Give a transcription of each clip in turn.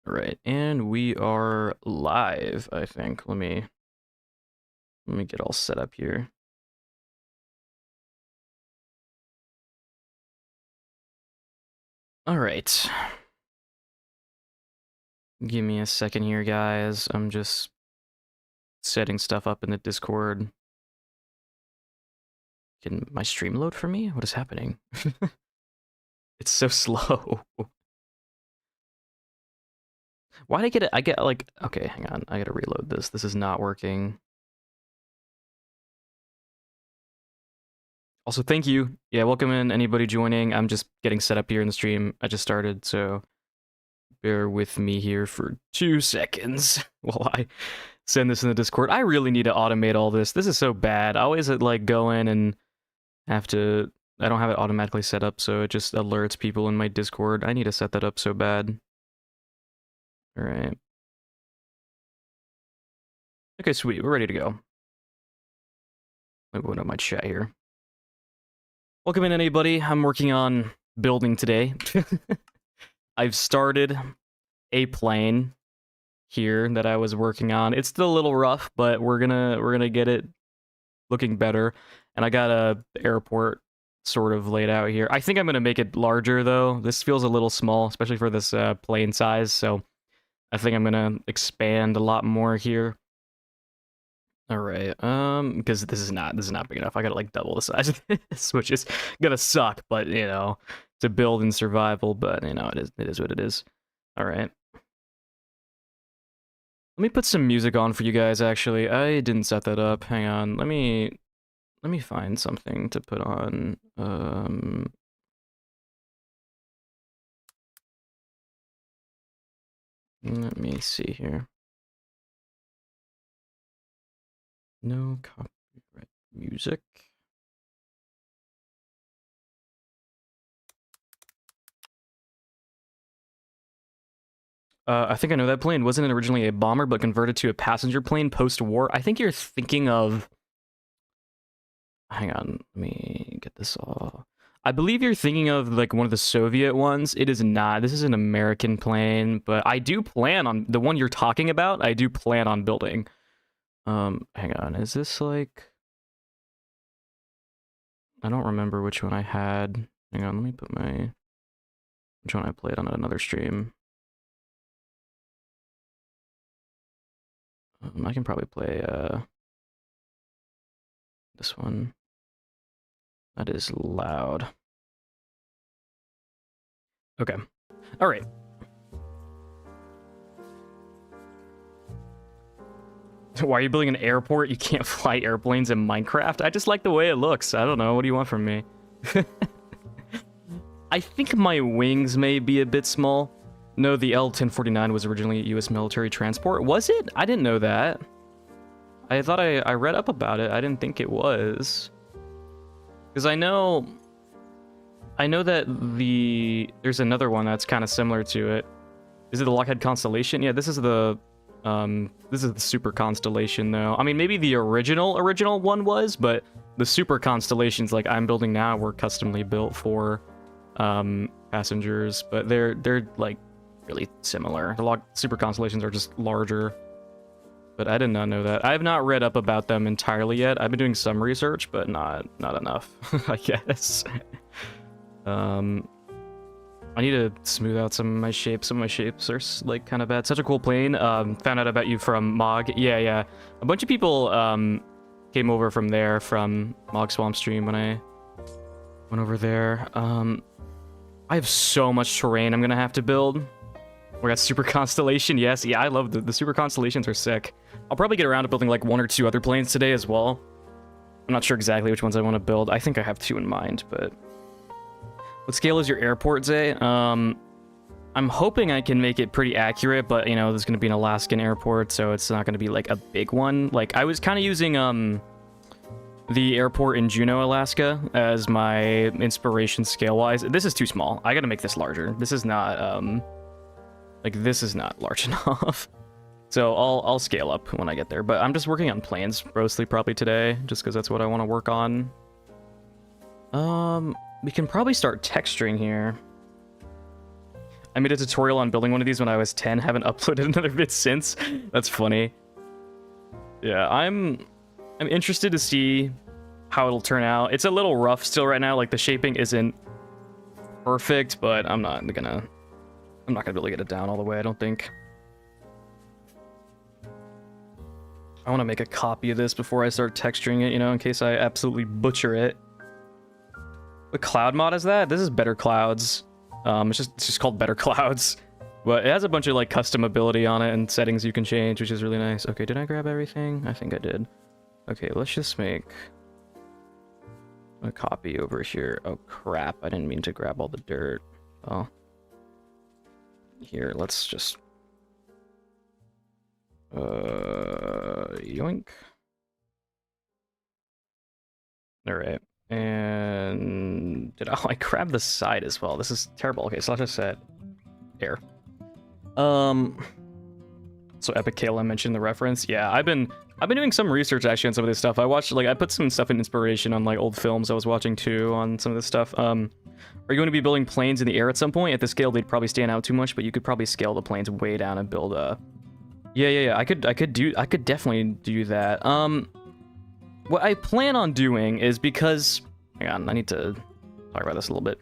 All right, and we are live, I think. Let me get all set up here. All right. Give me a second here, guys. I'm just setting stuff up in the Discord. Can my stream load for me? What is happening? It's so slow. Why did I get it? I get like, okay, hang on. I gotta reload this. This is not working. Also, thank you. Yeah, welcome in anybody joining. I'm just getting set up here in the stream. I just started, so bear with me here for 2 seconds while I send this in the Discord. I really need to automate all this. This is so bad. I always like go in and have to. I don't have it automatically set up, so it just alerts people in my Discord. I need to set that up so bad. All right. Okay, sweet. We're ready to go. Let me open up my chat here. Welcome in, anybody. I'm working on building today. I've started a plane here that I was working on. It's still a little rough, but we're gonna get it looking better. And I got a airport sort of laid out here. I think I'm gonna make it larger though. This feels a little small, especially for this plane size. So I think I'm gonna expand a lot more here. All right, because this is not big enough. I gotta like double the size of this, which is gonna suck. But you know, to build in survival. But you know, it is what it is. All right. Let me put some music on for you guys. Actually, I didn't set that up. Hang on. Let me find something to put on. Let me see here. No copyright music. I think I know that plane. Wasn't it originally a bomber, but converted to a passenger plane post-war? I think you're thinking of... Hang on, let me get this all... I believe you're thinking of, like, one of the Soviet ones. It is not. This is an American plane, but I do plan on... The one you're talking about, I do plan on building. Hang on, is this, like... I don't remember which one I had. Hang on, let me put my... Which one I played on another stream. I can probably play this one. That is loud. Okay. All right. Why are you building an airport? You can't fly airplanes in Minecraft? I just like the way it looks. I don't know. What do you want from me? I think my wings may be a bit small. No, the L-1049 was originally U.S. military transport. Was it? I didn't know that. I thought I read up about it. I didn't think it was. Because I know that there's another one that's kind of similar to it. Is it the Lockheed Constellation? Yeah, this is the Super Constellation though. I mean, maybe the original one was, but the Super Constellations like I'm building now were customly built for passengers, but they're like really similar. The Super Constellations are just larger. But I did not know that. I have not read up about them entirely yet. I've been doing some research, but not enough, I guess. I need to smooth out some of my shapes. Some of my shapes are like kind of bad. Such a cool plane. Found out about you from Mog. Yeah. A bunch of people came over from there, from Mog Swamp stream when I went over there. I have so much terrain I'm gonna have to build. We got Super Constellation. Yes, yeah, I love the Super Constellations are sick. I'll probably get around to building like 1 or 2 other planes today as well. I'm not sure exactly which ones I want to build. I think I have 2 in mind, but... What scale is your airport, Zay? I'm hoping I can make it pretty accurate, but, you know, there's going to be an Alaskan airport, so it's not going to be, like, a big one. Like, I was kind of using, the airport in Juneau, Alaska, as my inspiration scale-wise. This is too small. I gotta make this larger. This is not, like, this is not large enough. So I'll scale up when I get there. But I'm just working on planes, mostly probably today, just because that's what I want to work on. We can probably start texturing here. I made a tutorial on building one of these when I was 10. Haven't uploaded another vid since. That's funny. Yeah, I'm interested to see how it'll turn out. It's a little rough still right now. Like the shaping isn't perfect, but I'm not gonna be able to get it down all the way, I don't think. I want to make a copy of this before I start texturing it, you know, in case I absolutely butcher it. What cloud mod is that? This is Better Clouds. It's just called Better Clouds. But it has a bunch of like custom ability on it and settings you can change, which is really nice. Okay, did I grab everything? I think I did. Okay, let's just make a copy over here. Oh crap, I didn't mean to grab all the dirt. Oh. Here, let's just... yoink. Alright. And... I grab the side as well? This is terrible. Okay, so I'll just set air. So Epic KLM mentioned the reference. Yeah, I've been doing some research actually on some of this stuff. I watched, like, I put some stuff in inspiration on, like, old films I was watching too on some of this stuff. Are you going to be building planes in the air at some point? At the scale, they'd probably stand out too much, but you could probably scale the planes way down and build a... Yeah. I could definitely do that. What I plan on doing is because... Hang on, I need to talk about this a little bit.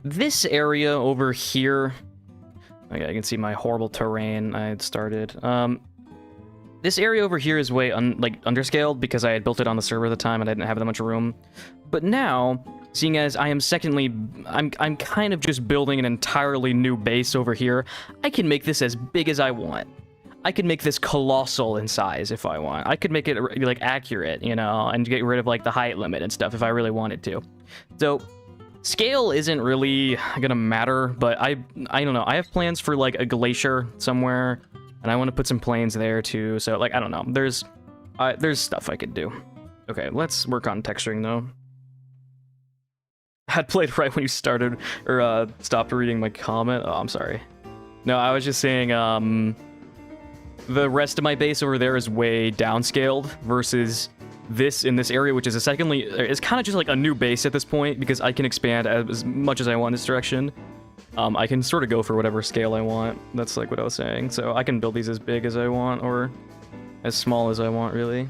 This area over here... Okay, you can see my horrible terrain I had started. This area over here is way underscaled because I had built it on the server at the time and I didn't have that much room. But now, seeing as I'm kind of just building an entirely new base over here, I can make this as big as I want. I could make this colossal in size if I want. I could make it like accurate, you know, and get rid of like the height limit and stuff if I really wanted to. So scale isn't really gonna matter, but I don't know. I have plans for like a glacier somewhere, and I want to put some planes there too. So like I don't know. There's stuff I could do. Okay, let's work on texturing though. I had played right when you started or stopped reading my comment. Oh, I'm sorry. No, I was just saying the rest of my base over there is way downscaled versus this in this area, which is it's kind of just like a new base at this point because I can expand as much as I want in this direction. I can sort of go for whatever scale I want. That's like what I was saying. So I can build these as big as I want or as small as I want, really.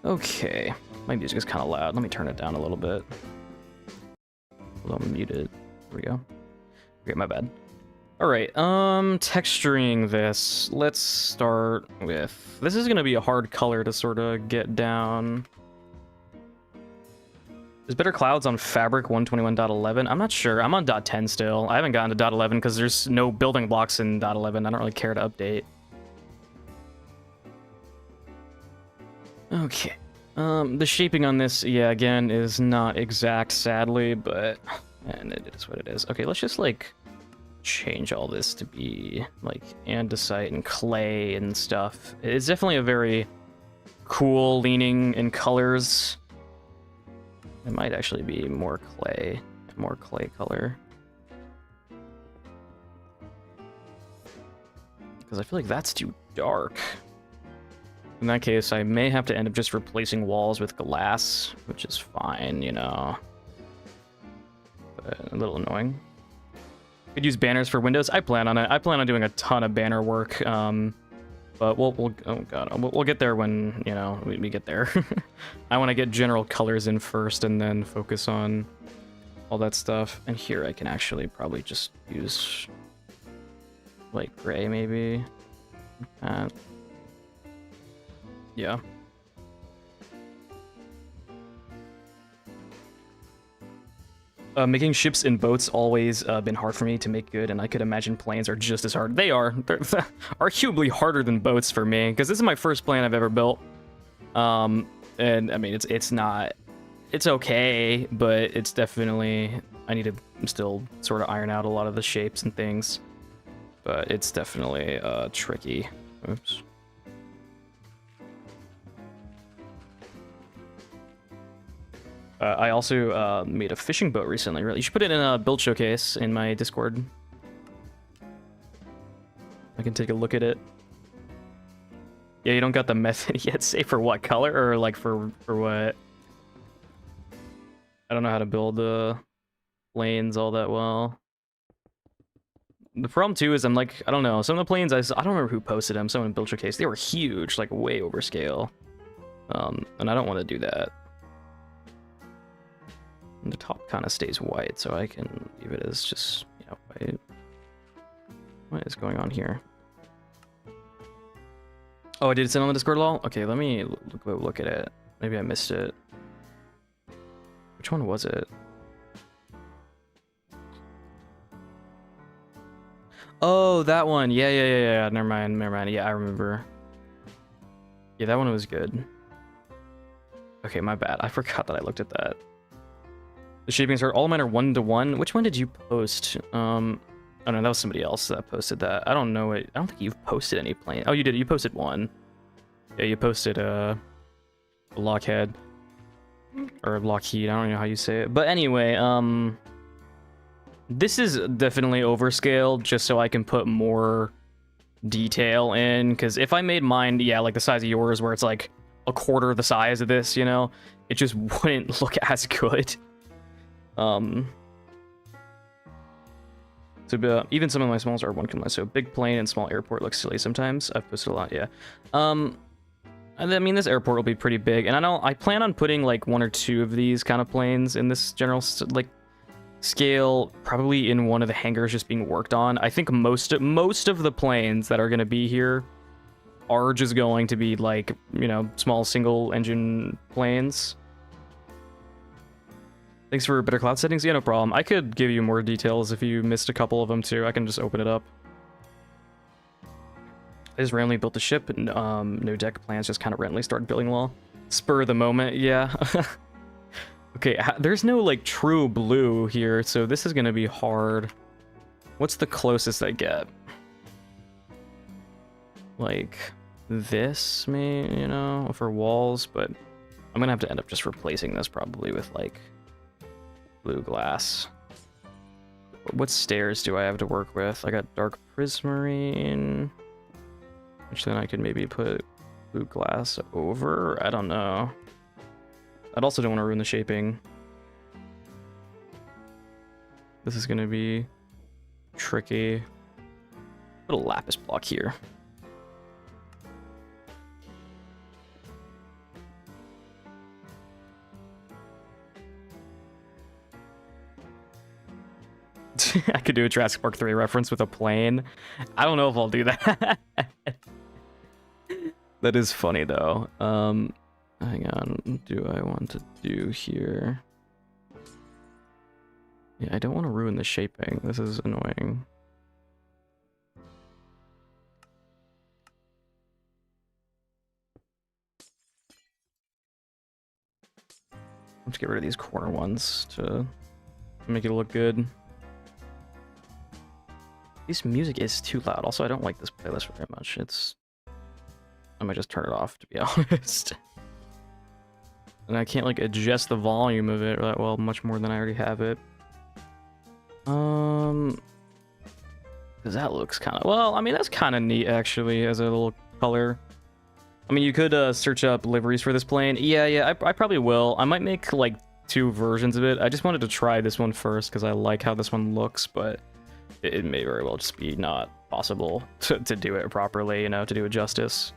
Okay. My music is kind of loud. Let me turn it down a little bit. Hold on, mute it. There we go. Okay, my bad. Alright, texturing this. Let's start with... This is going to be a hard color to sort of get down. Is Better Clouds on Fabric 121.11? I'm not sure. I'm on .10 still. I haven't gotten to .11 because there's no building blocks in .11. I don't really care to update. Okay. The shaping on this, yeah, again, is not exact, sadly, but... And it is what it is. Okay, let's just, like... change all this to be like andesite and clay and stuff. It's definitely a very cool leaning in colors. It might actually be more clay color. Because I feel like that's too dark. In that case, I may have to end up just replacing walls with glass, which is fine, you know. But a little annoying. Could use banners for Windows. I plan on it. I plan on doing a ton of banner work. But we'll oh god, we'll get there when, you know, we get there. I want to get general colors in first and then focus on all that stuff. And here I can actually probably just use like gray maybe. Yeah. Making ships and boats always been hard for me to make good, and I could imagine planes are just as hard. They are. They're arguably harder than boats for me, because this is my first plane I've ever built. And I mean, it's not... It's okay, but it's definitely... I need to still sort of iron out a lot of the shapes and things. But it's definitely tricky. Oops. I also made a fishing boat recently. Really, you should put it in a build showcase in my Discord. I can take a look at it. Yeah, you don't got the method yet. Say for what color or like for what? I don't know how to build lanes all that well. The problem too is I'm like, I don't know, some of the planes I don't remember who posted them. Someone built Showcase. They were huge, like way over scale. And I don't want to do that. And the top kind of stays white, so I can leave it as just, you know, white. What is going on here? Oh, I did send on the Discord lol? Okay, let me look at it. Maybe I missed it. Which one was it? Oh, that one. Yeah. Never mind. Yeah, I remember. Yeah, that one was good. Okay, my bad. I forgot that I looked at that. The shapings are all mine are 1-to-1. Which one did you post? Oh no, that was somebody else that posted that. I don't know it. I don't think you've posted any plane. Oh, you did. You posted one. Yeah, you posted Lockhead or Lockheed. I don't know how you say it. But anyway, this is definitely overscaled just so I can put more detail in. Because if I made mine, yeah, like the size of yours, where it's like a quarter the size of this, you know, it just wouldn't look as good. So even some of my smalls are 1 so big plane and small airport looks silly sometimes. I've posted a lot, yeah. And I mean, this airport will be pretty big, and I plan on putting like 1 or 2 of these kind of planes in this general like scale, probably in one of the hangars just being worked on. I think most of the planes that are going to be here are just going to be like, you know, small single engine planes. Thanks for better cloud settings. Yeah, no problem. I could give you more details if you missed a couple of them too. I can just open it up. I just randomly built the ship, and no deck plans, just kind of randomly started building lol. Spur of the moment, yeah. Okay, there's no like true blue here, so this is gonna be hard. What's the closest I get? Like this, maybe, you know, for walls, but I'm gonna have to end up just replacing this probably with like blue glass. What stairs do I have to work with? I got dark prismarine, which then I could maybe put blue glass over. I don't know. I also don't want to ruin the shaping. This is gonna be tricky. Put a lapis block here. I could do a Jurassic Park 3 reference with a plane. I don't know if I'll do that. That is funny though. Hang on, do I want to do here? Yeah, I don't want to ruin the shaping. This is annoying. Let's get rid of these corner ones to make it look good. This music is too loud. Also, I don't like this playlist very much. I might just turn it off, to be honest. And I can't like adjust the volume of it that well, much more than I already have it. Because that looks kind of, well, I mean, that's kind of neat actually as a little color. I mean, you could search up liveries for this plane. Yeah, I probably will. I might make like 2 versions of it. I just wanted to try this one first because I like how this one looks, but it may very well just be not possible to do it properly, you know, to do it justice.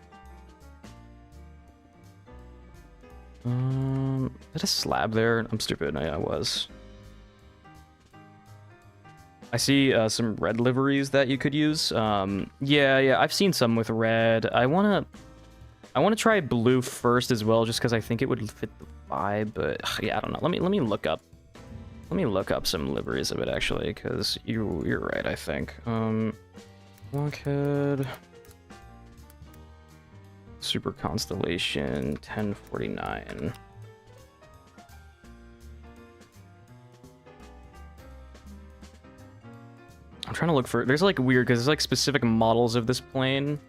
Is a slab there? I'm stupid. I was. I see some red liveries that you could use. Yeah, I've seen some with red. I wanna try blue first as well, just because I think it would fit the vibe. But yeah, I don't know. Let me look up. Let me look up some liveries of it actually, because you're right. I think. Blockhead. Super Constellation 1049. I'm trying to look for, there's like weird, because there's like specific models of this plane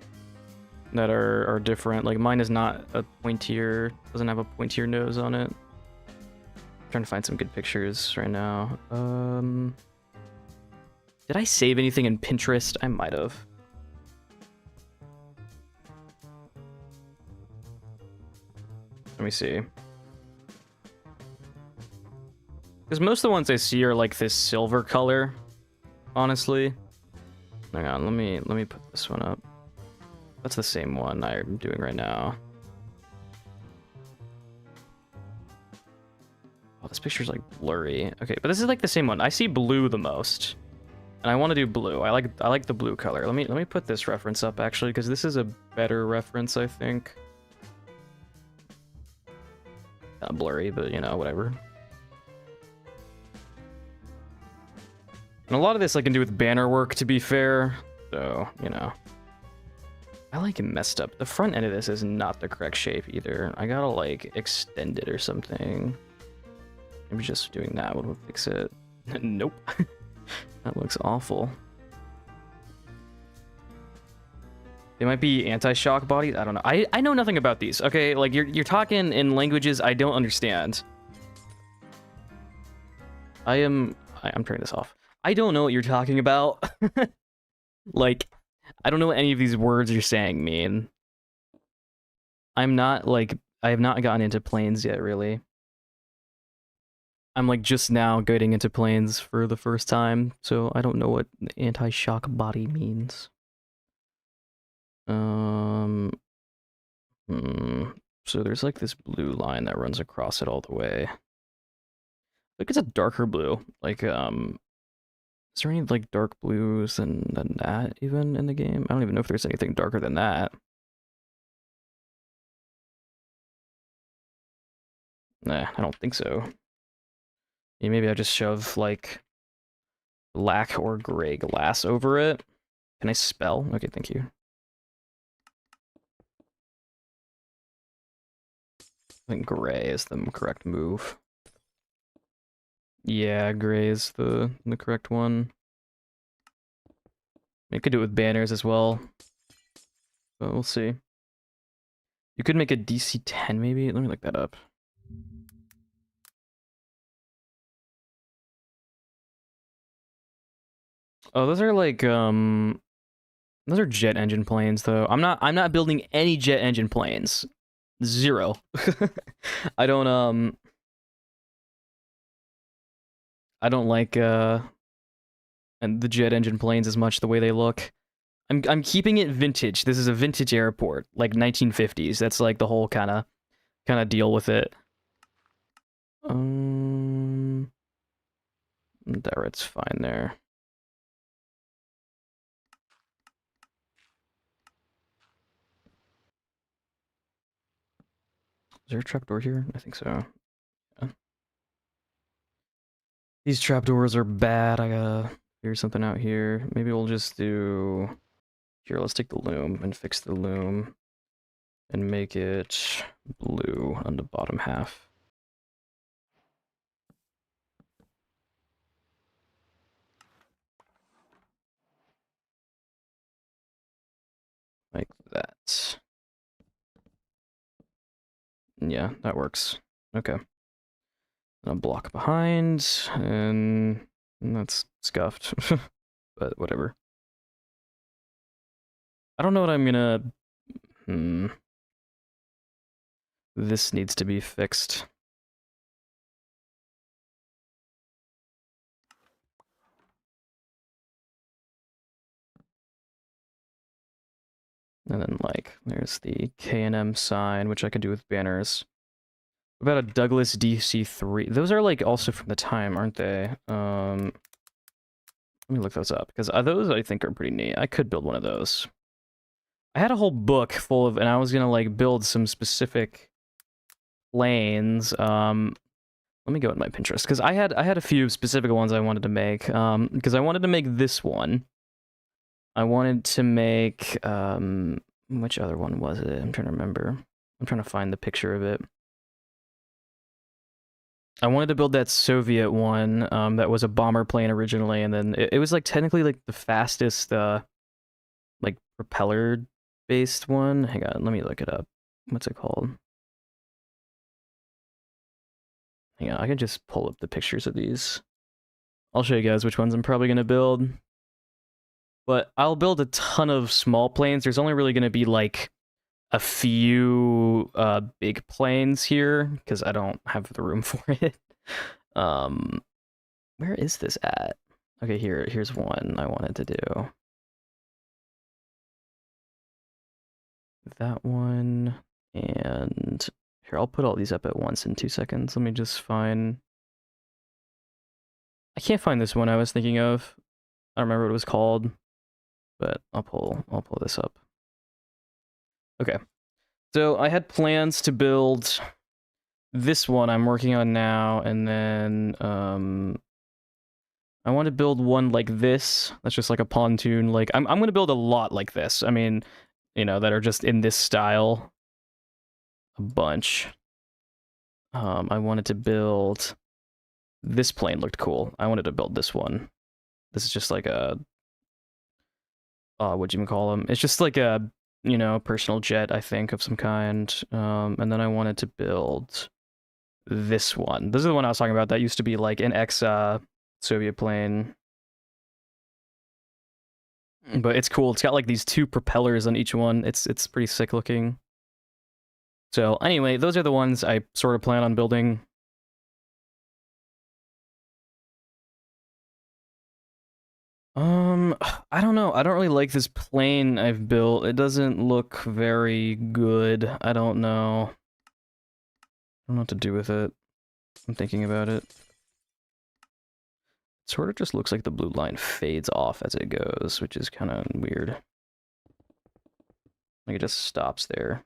that are different. Like mine is not a pointier, doesn't have a pointier nose on it. I'm trying to find some good pictures right now. Did I save anything in Pinterest? I might have. Let me see. Because most of the ones I see are like this silver color, honestly. Hang on, let me put this one up. That's the same one I'm doing right now. Oh, this picture's like blurry. Okay, but this is like the same one. I see blue the most, and I want to do blue. I like the blue color. Let me put this reference up actually, because this is a better reference, I think. Kind of blurry, but you know, whatever. And a lot of this I can do with banner work, to be fair. So, you know. I like it messed up. The front end of this is not the correct shape either. I gotta like extend it or something. Maybe just doing that would fix it. Nope. That looks awful. They might be anti-shock bodies. I don't know. I know nothing about these. Okay, like you're talking in languages I don't understand. I'm turning this off. I don't know what you're talking about. Like, I don't know what any of these words you're saying mean. I'm not like, I have not gotten into planes yet, really. I'm like just now getting into planes for the first time, so I don't know what anti-shock body means. So there's like this blue line that runs across it all the way. Like it's a darker blue. Like, is there any like dark blues than that even in the game? I don't even know if there's anything darker than that. Nah, I don't think so. Yeah, maybe I just shove like black or gray glass over it. Can I spell? Okay, thank you. I think gray is the correct move. Yeah, gray is the correct one. You could do it with banners as well, but we'll see. You could make a DC-10 maybe? Let me look that up. Oh, those are like, those are jet engine planes though. I'm not building any jet engine planes. Zero. I don't like, and the jet engine planes as much the way they look. I'm keeping it vintage. This is a vintage airport, like 1950s. That's like the whole kind of deal with it. There, it's fine there. Is there a trapdoor here? I think so. Yeah. These trapdoors are bad. I gotta figure something out here. Maybe we'll just do... Here, let's take the loom and fix the loom. And make it blue on the bottom half. Like that. Yeah, that works. Okay. A block behind, and that's scuffed. But whatever. I don't know what I'm gonna... This needs to be fixed. And then, like, there's the K&M sign, which I could do with banners. What about a Douglas DC-3? Those are, like, also from the time, aren't they? Let me look those up, because those, I think, are pretty neat. I could build one of those. I had a whole book full of... And I was gonna, like, build some specific planes. Let me go in my Pinterest, because I had a few specific ones I wanted to make. Because I wanted to make this one. I wanted to make, which other one was it? I'm trying to remember. I'm trying to find the picture of it. I wanted to build that Soviet one, that was a bomber plane originally, and then it was like technically like the fastest, like propeller-based one. Hang on, let me look it up. What's it called? Hang on, I can just pull up the pictures of these. I'll show you guys which ones I'm probably gonna build. But I'll build a ton of small planes. There's only really going to be, like, a few big planes here, because I don't have the room for it. Where is this at? Okay, here's one I wanted to do. that one. And here, I'll put all these up at once in 2 seconds. Let me just find... I can't find this one I was thinking of. I don't remember what it was called, but I'll pull this up. Okay. So I had plans to build this one I'm working on now, and then I want to build one like this. That's just like a pontoon. Like I'm going to build a lot like this. I mean, you know, that are just in this style. A bunch. I wanted to build this plane. Looked cool. I wanted to build this one. This is just like a what do you call them? It's just like a, you know, personal jet, I think, of some kind. And then I wanted to build this one. This is the one I was talking about. That used to be like an ex-Soviet plane. But it's cool. It's got like these 2 propellers on each one. It's pretty sick looking. So anyway, those are the ones I sort of plan on building. I don't know. I don't really like this plane I've built. It doesn't look very good. I don't know. I don't know what to do with it. I'm thinking about it. It sort of just looks like the blue line fades off as it goes, which is kind of weird. Like it just stops there.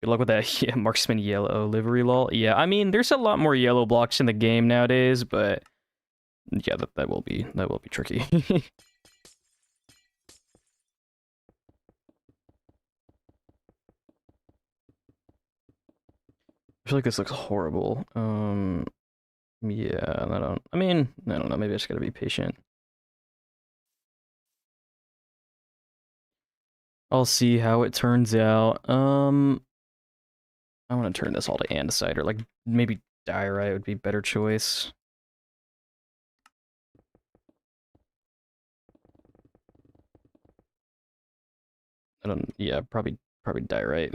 Good luck with that. Yeah, marksman yellow livery lol. Yeah, I mean, there's a lot more yellow blocks in the game nowadays, but yeah, that will be tricky. I feel like this looks horrible. Yeah, I don't know, maybe I just gotta be patient. I'll see how it turns out. I want to turn this all to andesite, or like maybe diorite would be a better choice. Yeah, probably diorite.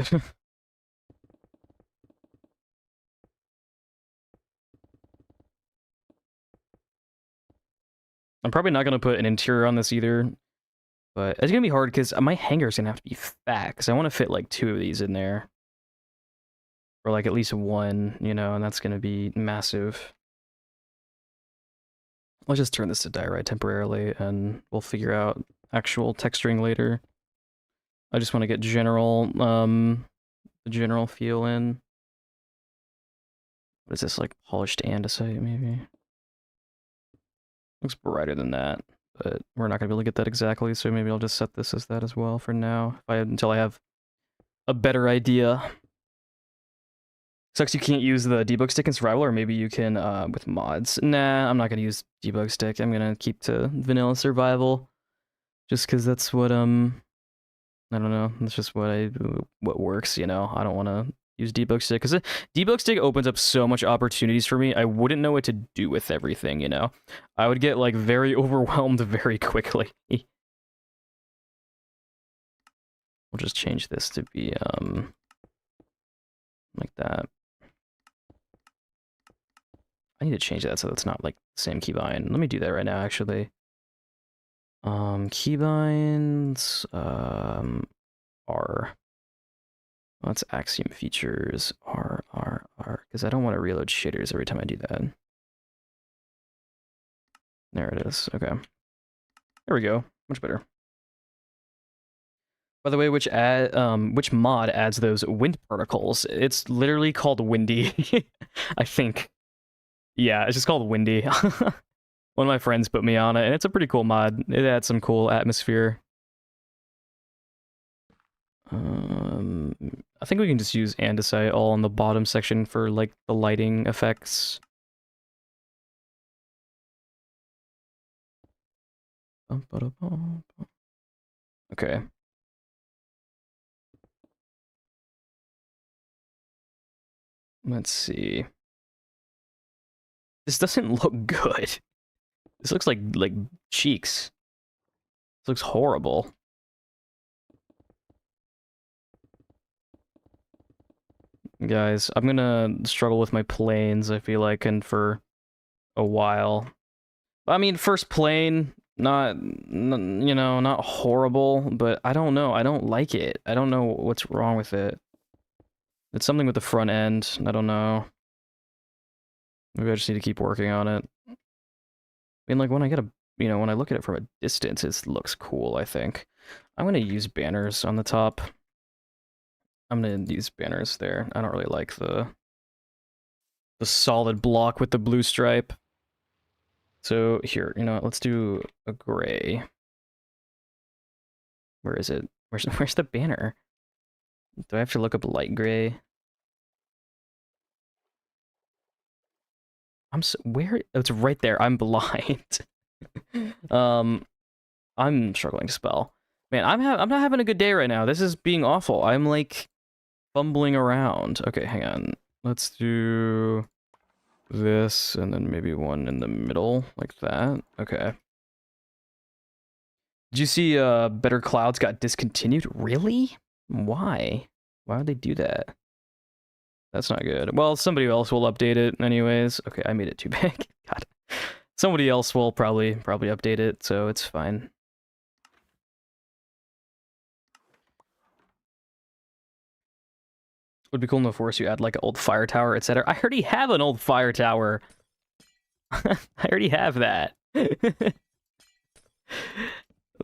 I'm probably not gonna put an interior on this either, but it's gonna be hard because my hangar's gonna have to be fat, because I want to fit like 2 of these in there. Or like at least 1, you know, and that's gonna be massive. Let's just turn this to diorite temporarily, and we'll figure out actual texturing later. I just want to get the general feel in. What is this, like polished andesite, maybe? Looks brighter than that, but we're not gonna be able to get that exactly, so maybe I'll just set this as that as well for now, until I have a better idea. Sucks you can't use the debug stick in survival, or maybe you can with mods. Nah, I'm not gonna use debug stick. I'm gonna keep to vanilla survival, just because that's what I don't know. That's just what works. You know, I don't want to use debug stick because debug stick opens up so much opportunities for me. I wouldn't know what to do with everything. You know, I would get like very overwhelmed very quickly. We'll just change this to be like that. I need to change that so it's not like the same keybind. Let me do that right now, actually. Keybinds, R. That's axiom features, R, because I don't want to reload shaders every time I do that. There it is, okay. There we go, much better. By the way, which mod adds those wind particles? It's literally called Windy, I think. Yeah, it's just called Windy. One of my friends put me on it, and it's a pretty cool mod. It adds some cool atmosphere. I think we can just use andesite all on the bottom section for like the lighting effects. Okay. Let's see. This doesn't look good. This looks like cheeks. This looks horrible. Guys, I'm gonna struggle with my planes, I feel like, and for a while. I mean, first plane, you know, not horrible, but I don't know. I don't like it. I don't know what's wrong with it. It's something with the front end. I don't know. Maybe I just need to keep working on it. I mean, like, when I get a, you know, when I look at it from a distance, it looks cool, I think. I'm gonna use banners on the top. I'm gonna use banners there. I don't really like the solid block with the blue stripe. So here, you know what, let's do a gray. Where is it? Where's the banner? Do I have to look up light gray? Where? Oh, it's right there. I'm blind. I'm struggling to spell. Man, I'm not having a good day right now. This is being awful. I'm like fumbling around. Okay, hang on. Let's do this and then maybe one in the middle like that. Okay. Did you see Better Clouds got discontinued? Really? Why? Why would they do that? That's not good. Well, somebody else will update it anyways. Okay, I made it too big. God. Somebody else will probably update it, so it's fine. Would be cool in the forest you add like an old fire tower, etc. I already have an old fire tower. I already have that.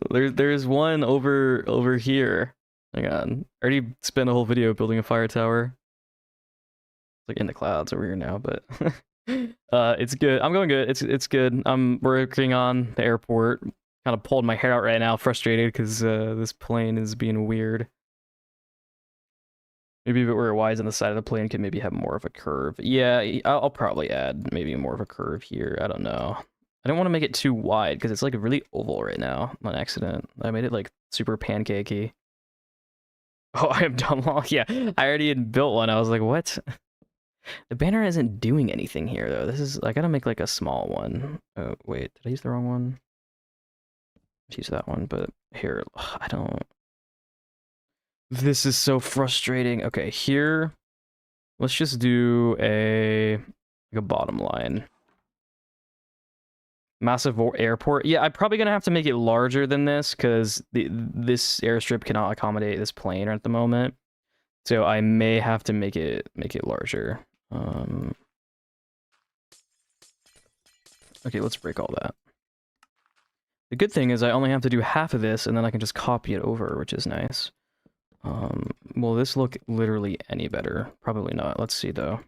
There's one over here. Hang on. I already spent a whole video building a fire tower. It's like in the clouds over here now, but it's good. I'm going good. It's good. I'm working on the airport. Kind of pulled my hair out right now, frustrated because this plane is being weird. Maybe if it were wise on the side of the plane, could maybe have more of a curve. Yeah, I'll probably add maybe more of a curve here. I don't know. I don't want to make it too wide because it's like really oval right now on accident. I made it like super pancakey. Oh, I am dumb long. Yeah, I already had built one. I was like, what? The banner isn't doing anything here though. This is, I gotta make like a small one. Oh, wait, did I use the wrong one? Let's use that one, but here, I don't. This is so frustrating. Okay, here, let's just do like a bottom line. Massive airport. Yeah, I'm probably gonna have to make it larger than this because this airstrip cannot accommodate this plane at the moment. So I may have to make it larger. Okay, let's break all that. The good thing is I only have to do half of this and then I can just copy it over, which is nice. Will this look literally any better? Probably not. Let's see though.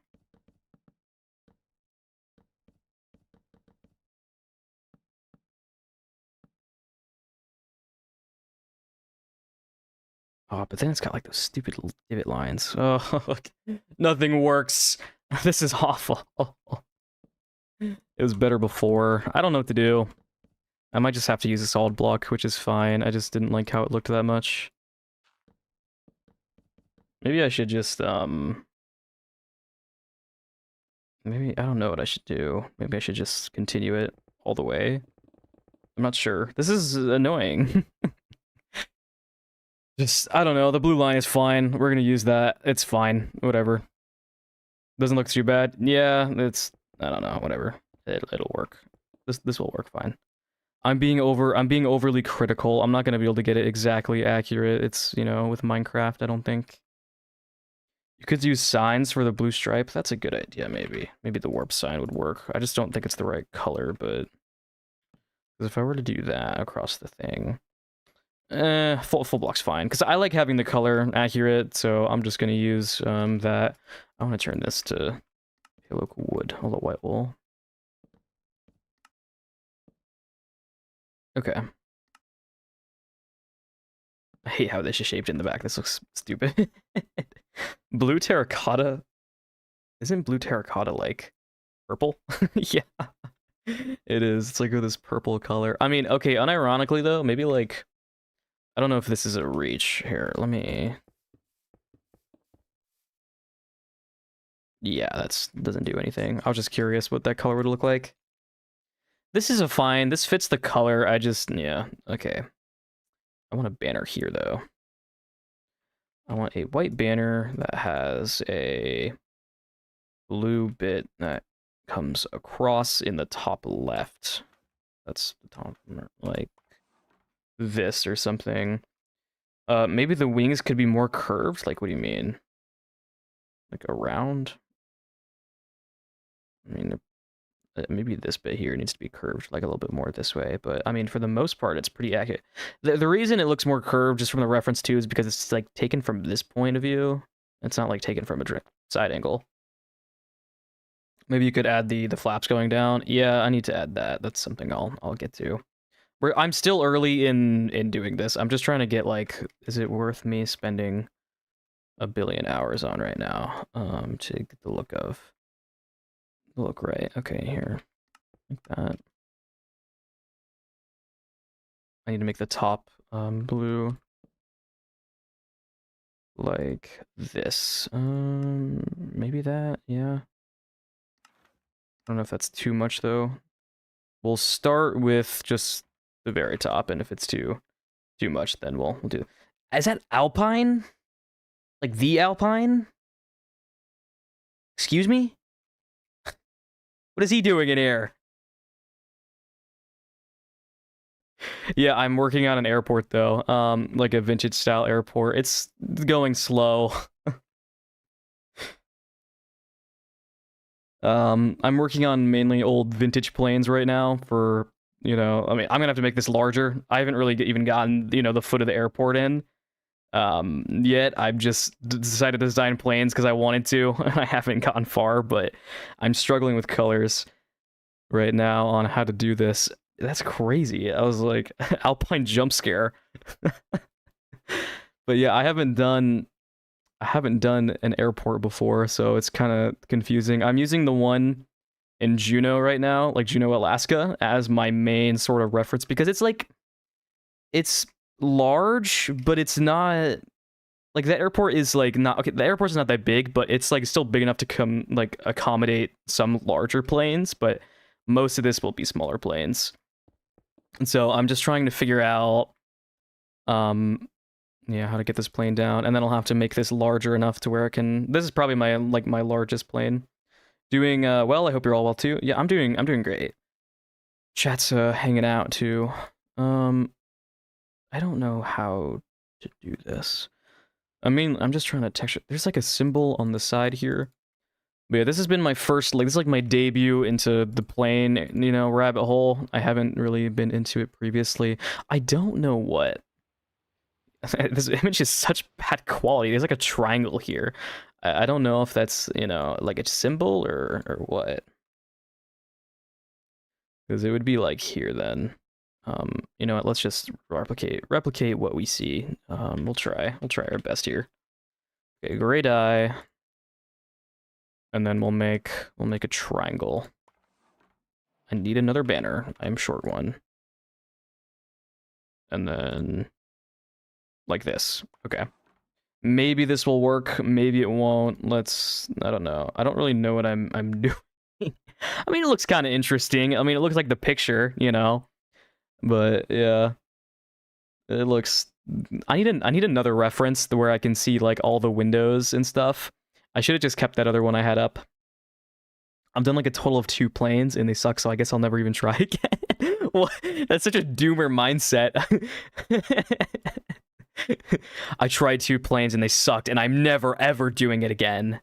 Oh, but then it's got like those stupid divot lines. Oh, nothing works. This is awful. It was better before. I don't know what to do. I might just have to use a solid block, which is fine. I just didn't like how it looked that much. Maybe I should just, maybe, I don't know what I should do. Maybe I should just continue it all the way. I'm not sure. This is annoying. Just, I don't know. The blue line is fine. We're gonna use that. It's fine. Whatever. Doesn't look too bad. Yeah, it's, I don't know. Whatever. It'll work. This will work fine. I'm being overly critical. I'm not gonna be able to get it exactly accurate. It's, you know, with Minecraft, I don't think. You could use signs for the blue stripe. That's a good idea, maybe. Maybe the warp sign would work. I just don't think it's the right color, but... Because if I were to do that across the thing... full block's fine. Because I like having the color accurate, so I'm just going to use that. I want to turn this to local wood, all the white wool. Okay. I hate how this is shaped in the back. This looks stupid. Blue terracotta? Isn't blue terracotta like purple? Yeah. It is. It's like with this purple color. I mean, okay, unironically though, maybe like, I don't know if this is a reach. Here, let me... Yeah, that's doesn't do anything. I was just curious what that color would look like. This is a fine. This fits the color. I just, yeah, okay. I want a banner here though. I want a white banner that has a blue bit that comes across in the top left. That's the top, like this or something. Maybe the wings could be more curved. Like, what do you mean? Like around? I mean, maybe this bit here needs to be curved like a little bit more this way, but I mean, for the most part, it's pretty accurate. The reason it looks more curved just from the reference too is because it's like taken from this point of view. It's not like taken from a direct side angle. Maybe you could add the flaps going down. Yeah, I need to add that. That's something I'll get to. I'm still early in doing this. I'm just trying to get like, is it worth me spending a billion hours on right now to get the look right. Okay, here, like that. I need to make the top blue like this. Maybe that, yeah. I don't know if that's too much though. We'll start with just the very top, and if it's too much, then we'll do. Is that Alpine? Like the Alpine? Excuse me? What is he doing in here? Yeah, I'm working on an airport though. Like a vintage style airport. It's going slow. I'm working on mainly old vintage planes right now for, you know, I mean, I'm gonna have to make this larger. I haven't really even gotten, you know, the foot of the airport in yet. I've just decided to design planes because I wanted to. I haven't gotten far, but I'm struggling with colors right now on how to do this. That's crazy. I was like, Alpine jump scare. But yeah, I haven't done an airport before, so it's kind of confusing. I'm using the one in Juneau right now, like Juneau, Alaska, as my main sort of reference because it's like, it's large, but it's not like the airport is like not okay. The airport's not that big, but it's like still big enough to come like accommodate some larger planes. But most of this will be smaller planes, and so I'm just trying to figure out, yeah, how to get this plane down, and then I'll have to make this larger enough to where it can. This is probably my my largest plane. Doing well. I hope you're all well too. Yeah, I'm doing great. Chat's hanging out too. I don't know how to do this. I mean, I'm just trying to texture. There's like a symbol on the side here. But yeah, this has been my first, like, this is like my debut into the plane, you know, rabbit hole. I haven't really been into it previously. I don't know what. This image is such bad quality. There's like a triangle here. I don't know if that's, you know, like a symbol or what. Because it would be like here then. You know what, let's just replicate what we see. We'll try our best here. Okay, gray dye. And then we'll make a triangle. I need another banner. I'm short one. And then like this. Okay. Maybe this will work, maybe it won't. I don't know. I don't really know what I'm doing. I mean, it looks kind of interesting. I mean, it looks like the picture, you know. But yeah. It looks I need another reference where I can see like all the windows and stuff. I should have just kept that other one I had up. I've done like a total of 2 planes and they suck, so I guess I'll never even try again. What? That's such a doomer mindset. I tried 2 planes and they sucked, and I'm never ever doing it again.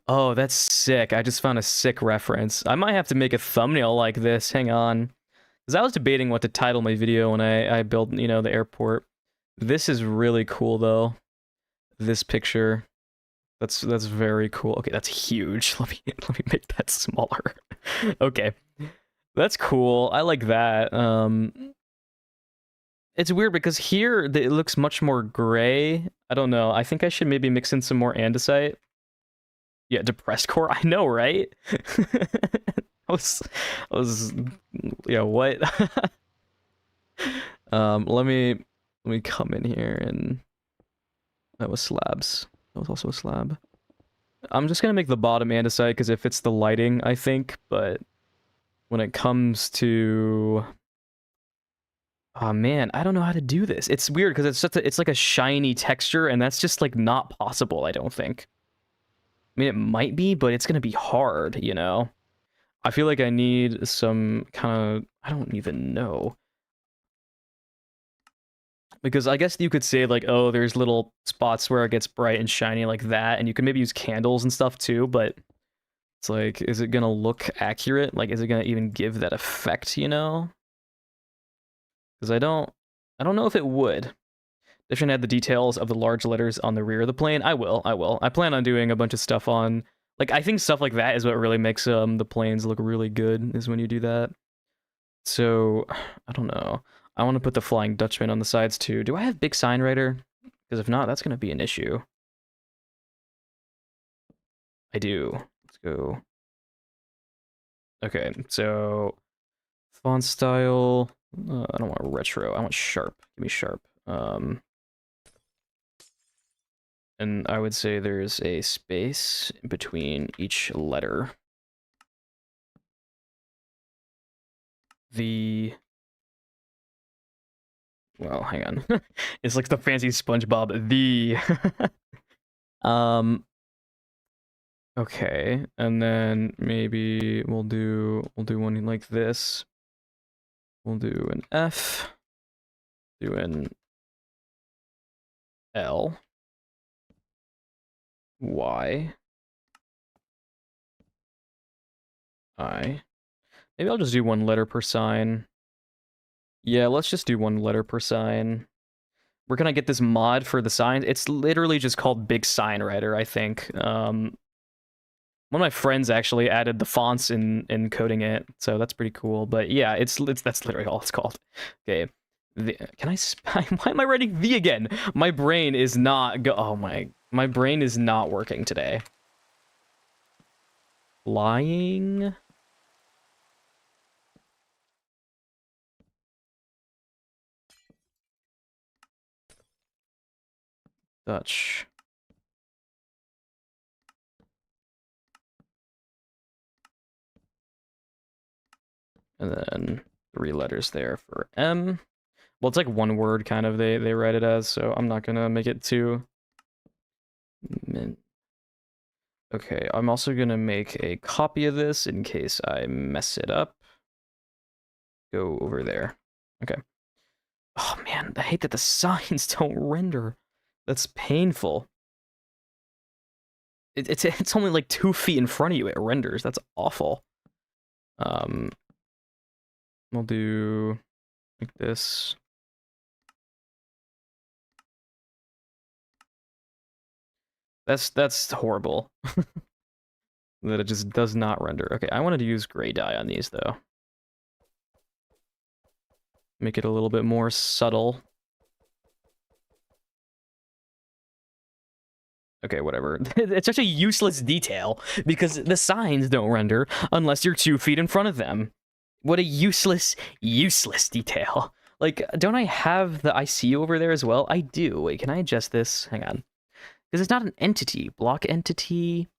Oh, that's sick. I just found a sick reference. I might have to make a thumbnail like this. Hang on. Because I was debating what to title my video when I built, you know, the airport. This is really cool, though. This picture. That's very cool. Okay, that's huge. Let me make that smaller. Okay. That's cool. I like that. It's weird because here it looks much more gray. I don't know. I think I should maybe mix in some more andesite. Yeah, depressed core. I know, right? I was yeah, what? Let me come in here, and that was slabs. That was also a slab. I'm just gonna make the bottom andesite because it fits the lighting, I think, but when it comes to, oh man, I don't know how to do this. It's weird because it's like a shiny texture, and that's just like not possible, I don't think. I mean, it might be, but it's gonna be hard, you know? I feel like I need some kind of, I don't even know. Because I guess you could say like, oh, there's little spots where it gets bright and shiny like that, and you can maybe use candles and stuff too, but it's like, is it gonna look accurate? Like, is it gonna even give that effect, you know? Because I don't know if it would. They shouldn't add the details of the large letters on the rear of the plane. I will. I plan on doing a bunch of stuff on, like, I think stuff like that is what really makes the planes look really good, is when you do that. So, I don't know. I want to put the Flying Dutchman on the sides too. Do I have big sign writer? Because if not, that's going to be an issue. I do. Let's go. Okay, so font style. I don't want retro. I want sharp. Give me sharp. And I would say there's a space between each letter. Well, hang on. It's like the fancy SpongeBob. Okay, and then maybe we'll do one like this. We'll do an F, do an L, Y, I. Maybe I'll just do one letter per sign. Yeah, let's just do one letter per sign. We're gonna get this mod for the signs. It's literally just called Big Sign Writer, I think. One of my friends actually added the fonts in coding it, so that's pretty cool. But yeah, it's that's literally all it's called. Okay, can I? Why am I writing V again? My brain is not oh my brain is not working today. Flying. Dutch. And then 3 letters there for M. Well, it's like one word kind of they write it as, so I'm not gonna make it too. Okay, I'm also gonna make a copy of this in case I mess it up. Go over there. Okay. Oh man, I hate that the signs don't render. That's painful. It's only like 2 feet in front of you it renders. That's awful. We'll do like this. That's horrible. That it just does not render. Okay, I wanted to use gray dye on these though. Make it a little bit more subtle. Okay, whatever. It's such a useless detail because the signs don't render unless you're 2 feet in front of them. What a useless detail. Like, don't I have the IC over there as well? I do. Wait, can I adjust this? Hang on. Because it's not an entity. Block entity.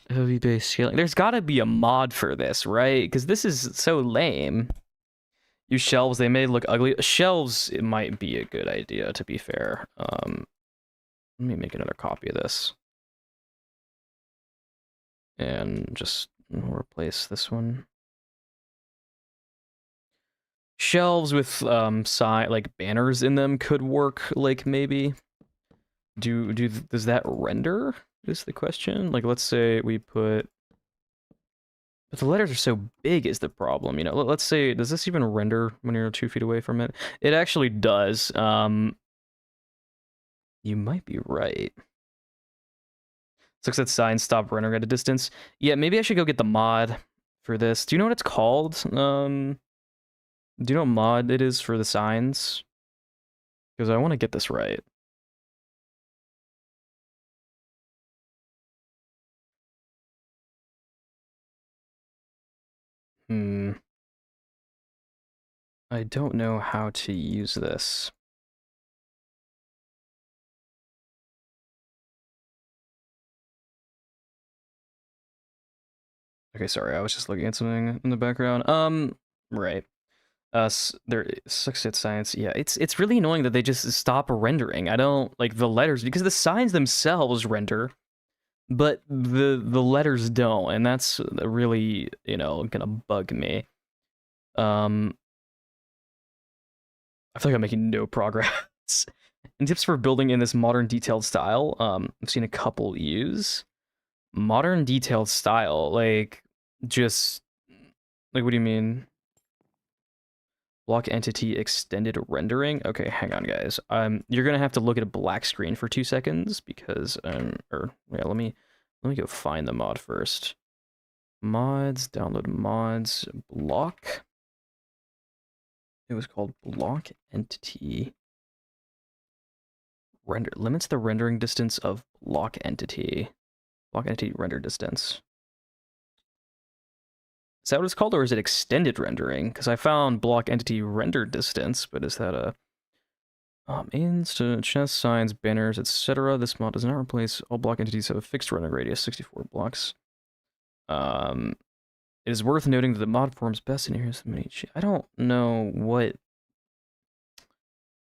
Heavy base scaling. There's got to be a mod for this, right? Because this is so lame. Use shelves. They may look ugly. Shelves, it might be a good idea, to be fair. Let me make another copy of this. And just replace this one. Shelves with like banners in them could work, like maybe. Does that render? Is the question. Like, let's say we put, but the letters are so big is the problem, you know. Let's say, does this even render when you're 2 feet away from it? It actually does. You might be right. Looks at signs stop rendering at a distance. Yeah, maybe I should go get the mod for this. Do you know what it's called? Do you know what mod it is for the signs? Because I want to get this right. I don't know how to use this. Okay, sorry, I was just looking at something in the background. Right. There sucks at science. Yeah, it's really annoying that they just stop rendering. I don't like the letters because the signs themselves render. but the letters don't, and that's really, you know, gonna bug me. I feel like I'm making no progress. And tips for building in this modern detailed style, I've seen a couple use. Modern detailed style, like, just, like, what do you mean? Block entity extended rendering? Okay, hang on, guys. You're gonna have to look at a black screen for 2 seconds because, or, yeah, let me go find the mod first. Mods, download mods, block. It was called block entity render, limits the rendering distance of block entity render distance. Is that what it's called, or is it extended rendering? Because I found block entity render distance, but is that a instant chest signs, banners, etc.? This mod does not replace all block entities have a fixed rendering radius, 64 blocks. It is worth noting that the mod forms best in here's the mini. I don't know what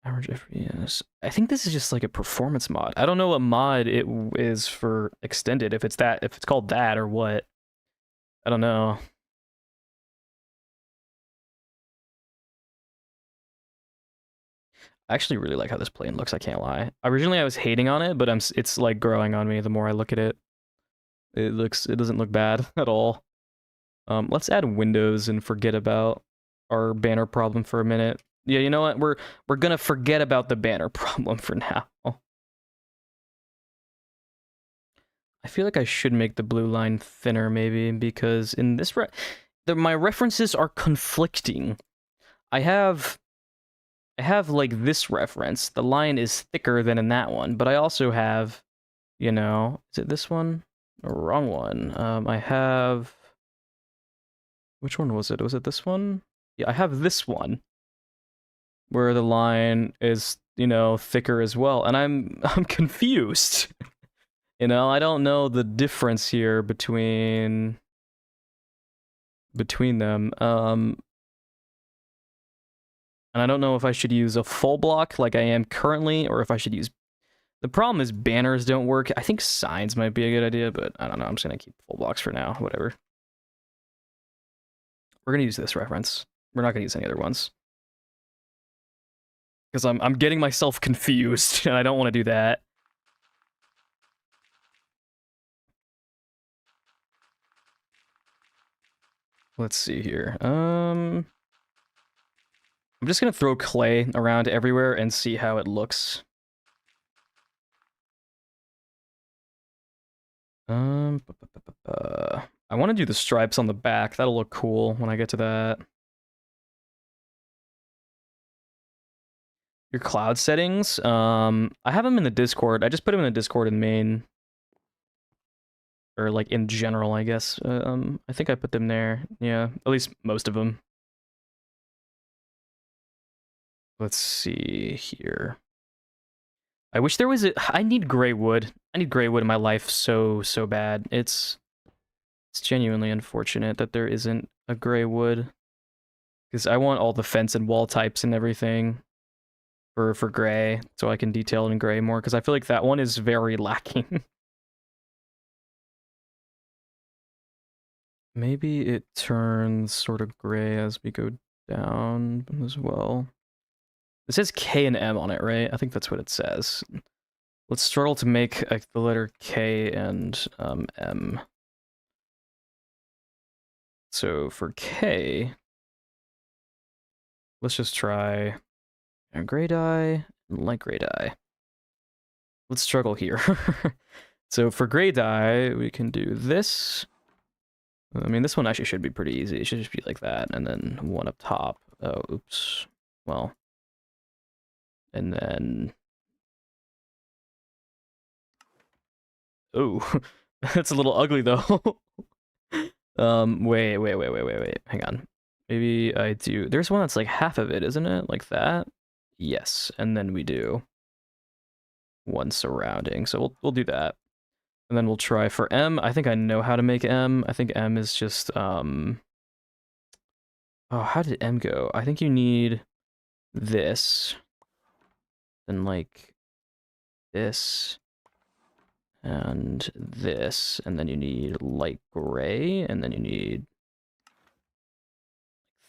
average FPS. I think this is just like a performance mod. I don't know what mod it is for extended. If it's called that or what. I don't know. I actually really like how this plane looks, I can't lie. Originally I was hating on it, but it's like growing on me the more I look at it. It doesn't look bad at all. Let's add windows and forget about our banner problem for a minute. Yeah, you know what? We're gonna forget about the banner problem for now. I feel like I should make the blue line thinner maybe because in this my references are conflicting. I have like this reference. The line is thicker than in that one, but I also have, you know, is it this one? Wrong one. I have, which one was it? Was it this one? Yeah, I have this one where the line is, you know, thicker as well, and I'm confused. You know, I don't know the difference here between them. And I don't know if I should use a full block like I am currently, or if I should use... The problem is banners don't work. I think signs might be a good idea, but I don't know. I'm just going to keep full blocks for now. Whatever. We're going to use this reference. We're not going to use any other ones. Because I'm getting myself confused, and I don't want to do that. Let's see here. I'm just going to throw clay around everywhere and see how it looks. I want to do the stripes on the back. That'll look cool when I get to that. Your cloud settings. I have them in the Discord. I just put them in the Discord in main. Or like in general, I guess. I think I put them there. Yeah, at least most of them. Let's see here. I wish there was I need gray wood. I need gray wood in my life so bad. It's genuinely unfortunate that there isn't a gray wood. Because I want all the fence and wall types and everything for gray, so I can detail in gray more, because I feel like that one is very lacking. Maybe it turns sort of gray as we go down as well. It says K and M on it, right? I think that's what it says. Let's struggle to make the letter K and M. So for K, let's just try gray dye and light gray dye. Let's struggle here. So for gray dye, we can do this. I mean, this one actually should be pretty easy. It should just be like that, and then one up top. Oh, oops. Well, and then... Oh, that's a little ugly, though. Wait. Hang on. Maybe I do... There's one that's like half of it, isn't it? Like that? Yes, and then we do one surrounding. So we'll do that. And then we'll try for M. I think I know how to make M. I think M is just, Oh, how did M go? I think you need this. Then, like, this. and this, and then you need light gray, and then you need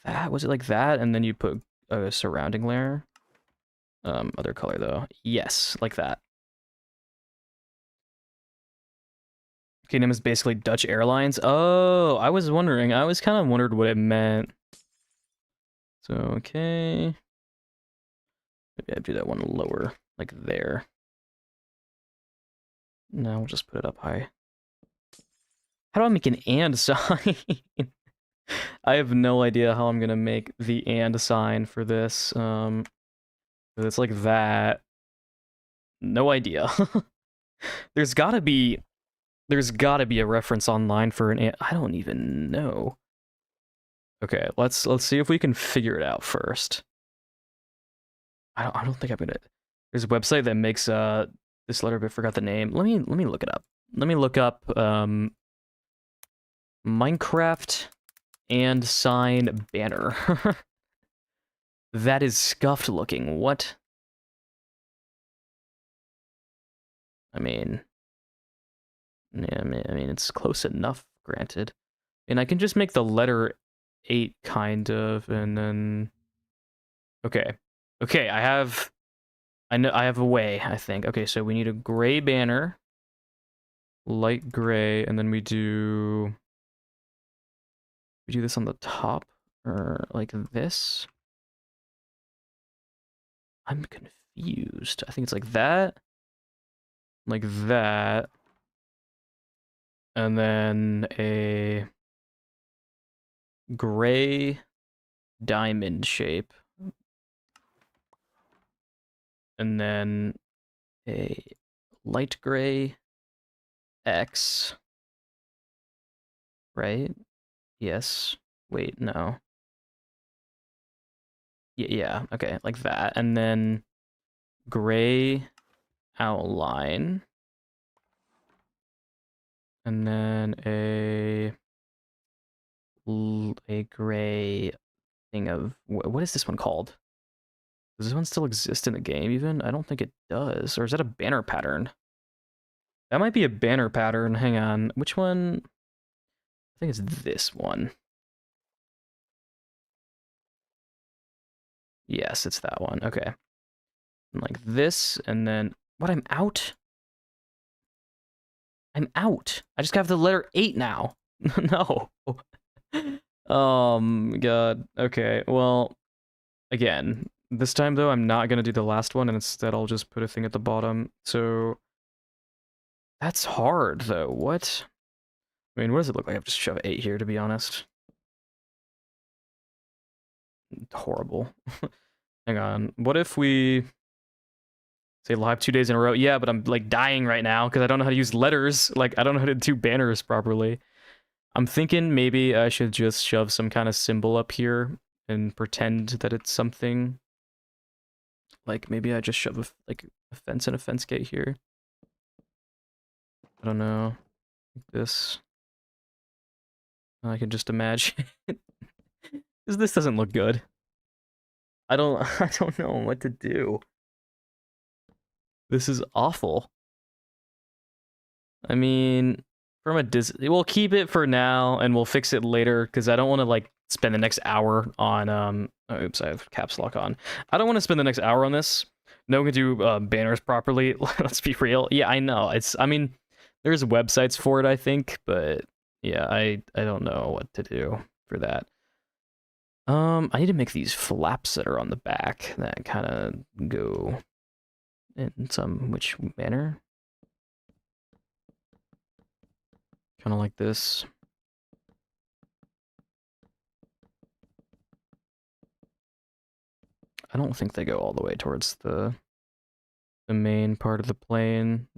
that. Was it like that? And then you put a surrounding layer. Other color though. Yes, like that. Kingdom is basically Dutch Airlines. Oh, I was wondering. I was kind of wondered what it meant. So, okay. Maybe I do that one lower, like there. No, we'll just put it up high. How do I make an and sign? I have no idea how I'm gonna make the and sign for this. It's like that. No idea. There's gotta be a reference online for an and. I don't even know. Okay, let's see if we can figure it out first. I don't think I'm gonna. There's a website that makes this letter, but I forgot the name. Let me look it up. Let me look up Minecraft and sign banner. That is scuffed looking. What? I mean, yeah, I mean it's close enough, granted. And I can just make the letter 8 kind of, and then okay. Okay, I know I have a way, I think. Okay, so we need a gray banner, light gray, and then we do this on the top or like this. I'm confused. I think it's like that. Like that. And then a gray diamond shape. And then a light gray X. Right? Yes. Wait, no. Yeah, okay, like that. And then gray outline. And then a gray thing of what is this one called? Does this one still exist in the game even? I don't think it does. Or is that a banner pattern? That might be a banner pattern. Hang on. Which one? I think it's this one. Yes, it's that one. Okay. And like this, and then what? I'm out? I'm out. I just have the letter 8 now. No. God. Okay. Well, again, this time though, I'm not gonna do the last one, and instead I'll just put a thing at the bottom. So that's hard though. What? I mean, what does it look like? I've just shoved 8 here, to be honest. Horrible. Hang on. What if we say live 2 days in a row? Yeah, but I'm like dying right now because I don't know how to use letters. Like, I don't know how to do banners properly. I'm thinking maybe I should just shove some kind of symbol up here and pretend that it's something. Like, maybe I just shove a fence and a fence gate here. I don't know. Like this. I can just imagine. Because this doesn't look good. I don't know what to do. This is awful. I mean, from a we'll keep it for now and we'll fix it later because I don't want to like spend the next hour on oops, I have caps lock on. I don't want to spend the next hour on this. No one can do banners properly. Let's be real. Yeah, I know. I mean, there's websites for it, I think, but yeah, I don't know what to do for that. I need to make these flaps that are on the back that kind of go in some which manner. Kind of like this. I don't think they go all the way towards the main part of the plane.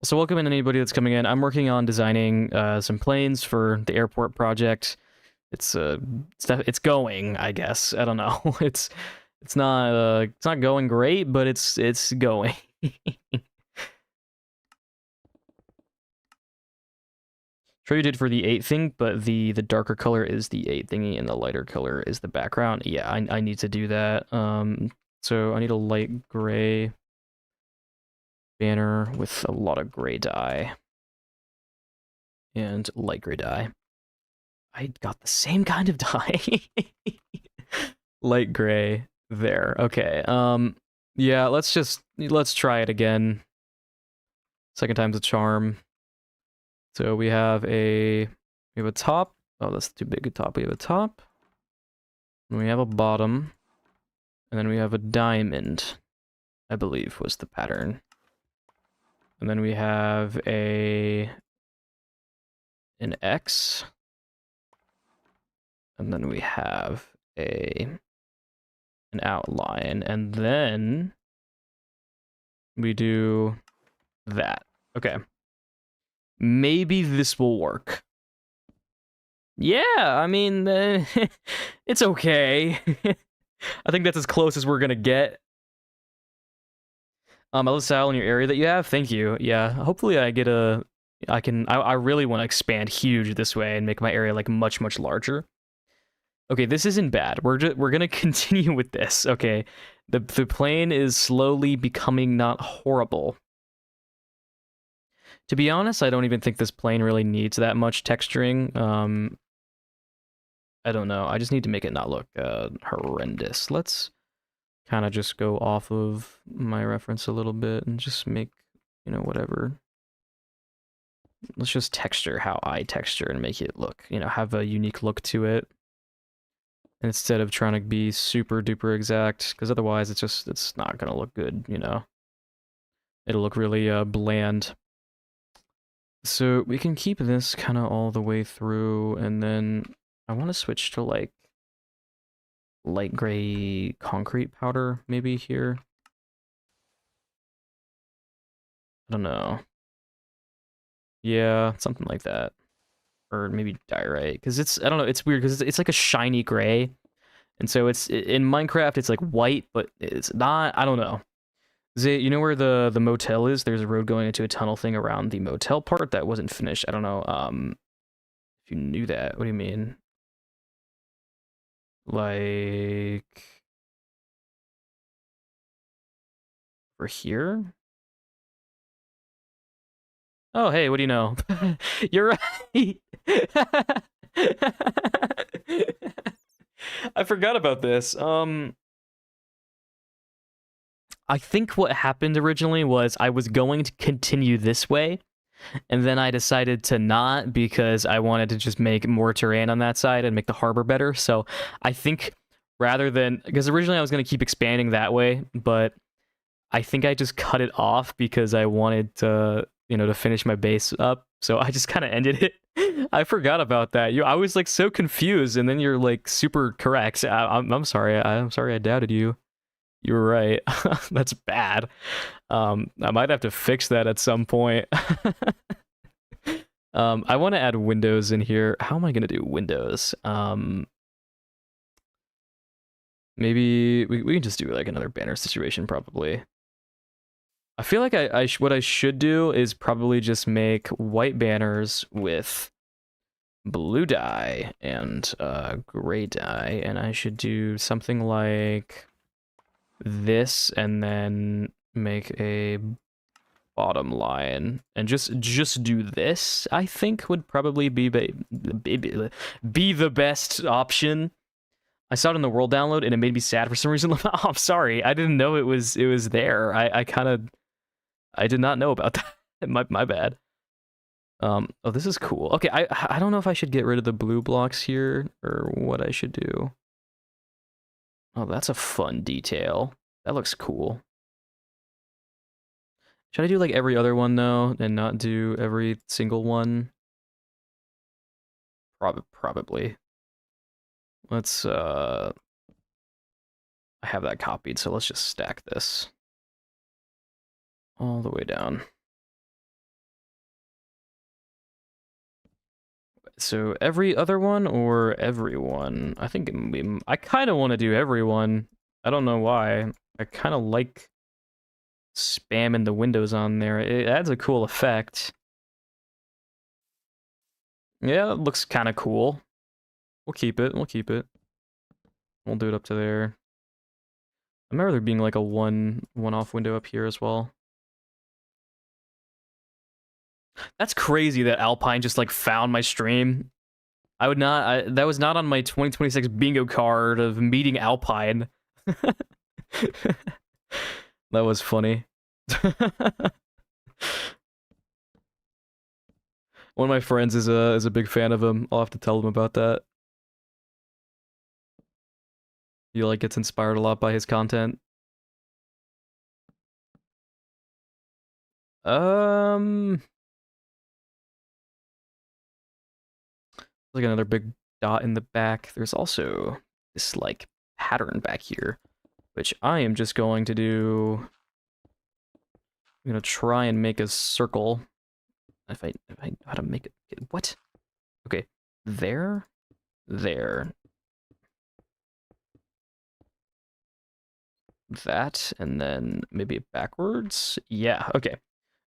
So welcome in anybody that's coming in. I'm working on designing some planes for the airport project. It's going, I guess. I don't know. It's not going great, but it's going. Sure you did for the 8 thing, but the darker color is the 8 thingy and the lighter color is the background. Yeah, I need to do that. So I need a light gray. banner with a lot of gray dye. And light gray dye. I got the same kind of dye. Light gray. There. Okay. Yeah, let's try it again. Second time's a charm. So we have a top. Oh, that's too big a top. We have a top. And we have a bottom. And then we have a diamond, I believe was the pattern. And then we have an X. And then we have an outline. And then we do that. Okay. Maybe this will work. Yeah, I mean, it's okay. I think that's as close as we're gonna get. I love the style in your area that you have. Thank you. Yeah, hopefully I get I really want to expand huge this way and make my area like much larger. Okay, this isn't bad. We're gonna continue with this. Okay, the plane is slowly becoming not horrible. To be honest, I don't even think this plane really needs that much texturing. I don't know. I just need to make it not look horrendous. Let's kind of just go off of my reference a little bit and just make, you know, whatever. Let's just texture how I texture and make it look, you know, have a unique look to it. Instead of trying to be super duper exact, because otherwise it's not gonna look good, you know. It'll look really bland. So we can keep this kind of all the way through, and then I want to switch to like light gray concrete powder maybe here. I don't know. Yeah, something like that. Or maybe diorite, because it's, I don't know, it's weird because it's like a shiny gray. And so it's in Minecraft it's like white, but it's not, I don't know. Zay, you know where the motel is? There's a road going into a tunnel thing around the motel part that wasn't finished. I don't know if you knew that. What do you mean? Like over here? Oh, hey, what do you know? You're right. I forgot about this. I think what happened originally was I was going to continue this way, and then I decided to not because I wanted to just make more terrain on that side and make the harbor better. So I think rather than, because originally I was going to keep expanding that way, but I think I just cut it off because I wanted to, you know, to finish my base up. So I just kind of ended it. I forgot about that. I was like so confused, and then you're like super correct. I'm sorry. I'm sorry I doubted you. You were right. That's bad. I might have to fix that at some point. I want to add windows in here. How am I gonna do windows? Maybe we can just do like another banner situation probably. I feel like what I should do is probably just make white banners with blue dye and gray dye, and I should do something like this, and then make a bottom line, and just do this. I think would probably be the best option. I saw it in the world download, and it made me sad for some reason. Oh, I'm sorry, I didn't know it was there. I did not know about that. My bad. Oh, this is cool. Okay, I don't know if I should get rid of the blue blocks here or what I should do. Oh, that's a fun detail. That looks cool. Should I do like every other one though, and not do every single one? Probably. Let's I have that copied, so let's just stack this all the way down. So every other one or everyone? I think I kind of want to do everyone. I don't know why. I kind of like spamming the windows on there. It adds a cool effect. Yeah, it looks kind of cool. We'll keep it. We'll keep it. We'll do it up to there. I remember there being like a one-off window up here as well. That's crazy that Alpine just like found my stream. I would not. That was not on my 2026 bingo card of meeting Alpine. That was funny. One of my friends is a big fan of him. I'll have to tell him about that. He like gets inspired a lot by his content. Like another big dot in the back. There's also this like pattern back here, which I am just going to do. I'm gonna try and make a circle. If I know how to make it. What? Okay, there, there, that, and then maybe backwards. Yeah. Okay,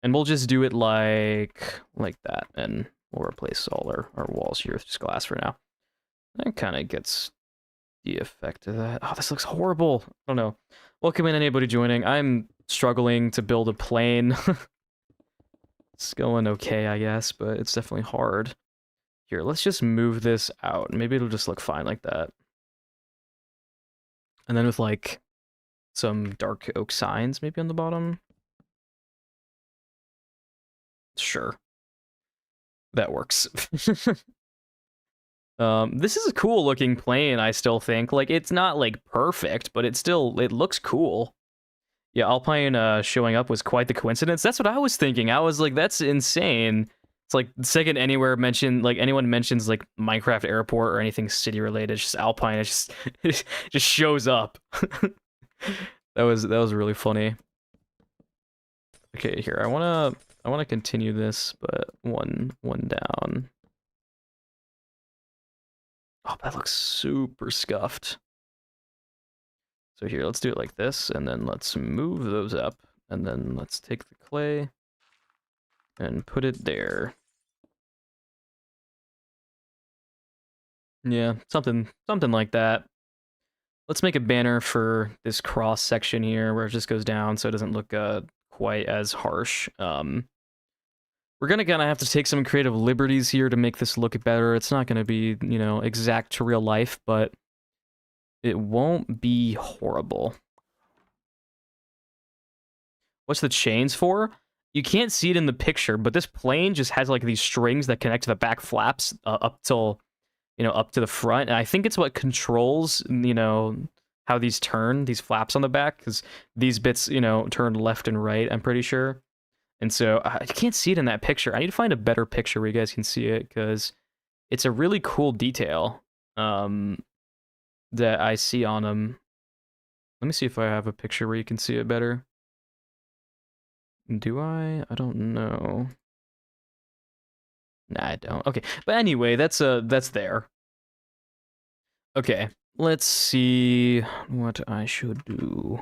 and we'll just do it like that, and we'll replace all our walls here with just glass for now. That kind of gets the effect of that. Oh, this looks horrible. I don't know. Welcome in anybody joining. I'm struggling to build a plane. It's going okay, I guess, but it's definitely hard. Here, let's just move this out. Maybe it'll just look fine like that. And then with like some dark oak signs maybe on the bottom. Sure. That works. This is a cool looking plane, I still think. Like, it's not like perfect, but it looks cool. Yeah, Alpine showing up was quite the coincidence. That's what I was thinking. I was like, that's insane. It's like the second anyone mentions like Minecraft airport or anything city related, it's just Alpine. It just shows up. That was really funny. Okay, here I wanna continue this, but one down. Oh, that looks super scuffed. So here, let's do it like this, and then let's move those up, and then let's take the clay and put it there. Yeah, something like that. Let's make a banner for this cross section here where it just goes down so it doesn't look quite as harsh. We're gonna have to take some creative liberties here to make this look better. It's not gonna be, you know, exact to real life, but it won't be horrible. What's the chains for? You can't see it in the picture, but this plane just has like these strings that connect to the back flaps up till, you know, up to the front. And I think it's what controls, you know, how these turn, these flaps on the back, because these bits, you know, turn left and right, I'm pretty sure. And so I can't see it in that picture. I need to find a better picture where you guys can see it, because it's a really cool detail that I see on them. Let me see if I have a picture where you can see it better. Do I? I don't know. Nah, I don't. Okay, but anyway, that's there. Okay, let's see what I should do.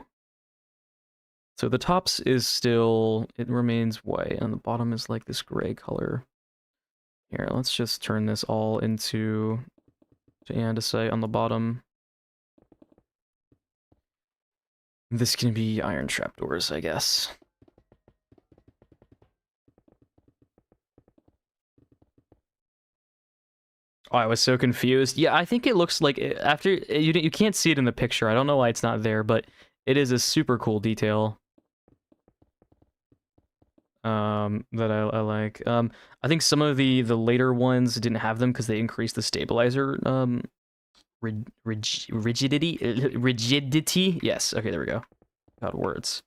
So the tops is still, it remains white, and the bottom is like this gray color. Here, let's just turn this all into andesite on the bottom. This can be iron trapdoors, I guess. Oh, I was so confused. Yeah, I think it looks like after you can't see it in the picture. I don't know why it's not there, but it is a super cool detail. That I like. I think some of the later ones didn't have them because they increased the stabilizer rigidity. Yes. Okay, there we go. Got words.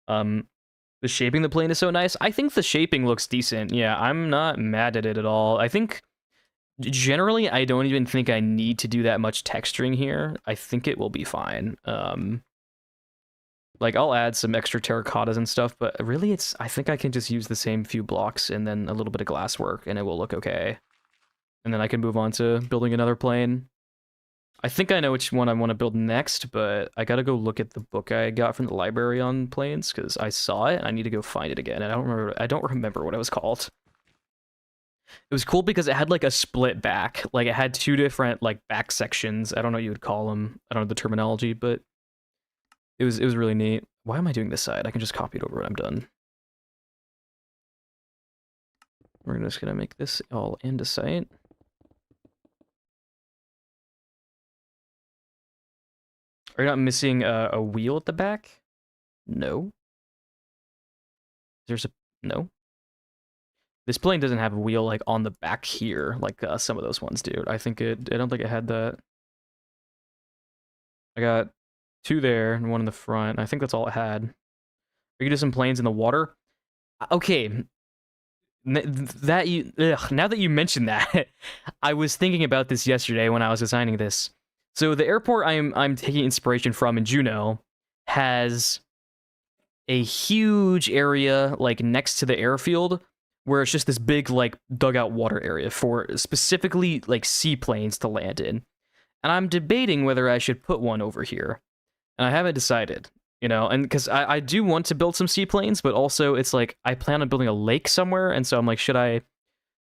The shaping the plane is so nice. I think the shaping looks decent. Yeah, I'm not mad at it at all. I think generally I don't even think I need to do that much texturing here. I think it will be fine. Like, I'll add some extra terracottas and stuff, but really I think I can just use the same few blocks and then a little bit of glass work, and it will look okay. And then I can move on to building another plane. I think I know which one I want to build next, but I gotta go look at the book I got from the library on planes, because I saw it, and I need to go find it again, and I don't remember what it was called. It was cool because it had, like, a split back. Like, it had two different, like, back sections. I don't know what you would call them. I don't know the terminology, but it was really neat. Why am I doing this side? I can just copy it over when I'm done. We're just gonna make this all andesite. Are you not missing a wheel at the back? No. There's a no. This plane doesn't have a wheel like on the back here, like some of those ones do. I don't think it had that. I got 2 there and 1 in the front. I think that's all it had. We could do some planes in the water. Okay, now that you mentioned that, I was thinking about this yesterday when I was designing this. So the airport I'm taking inspiration from in Juneau has a huge area like next to the airfield where it's just this big like dugout water area for specifically like seaplanes to land in. And I'm debating whether I should put one over here. And I haven't decided, and because I do want to build some seaplanes, but also it's like I plan on building a lake somewhere. And so I'm like, should I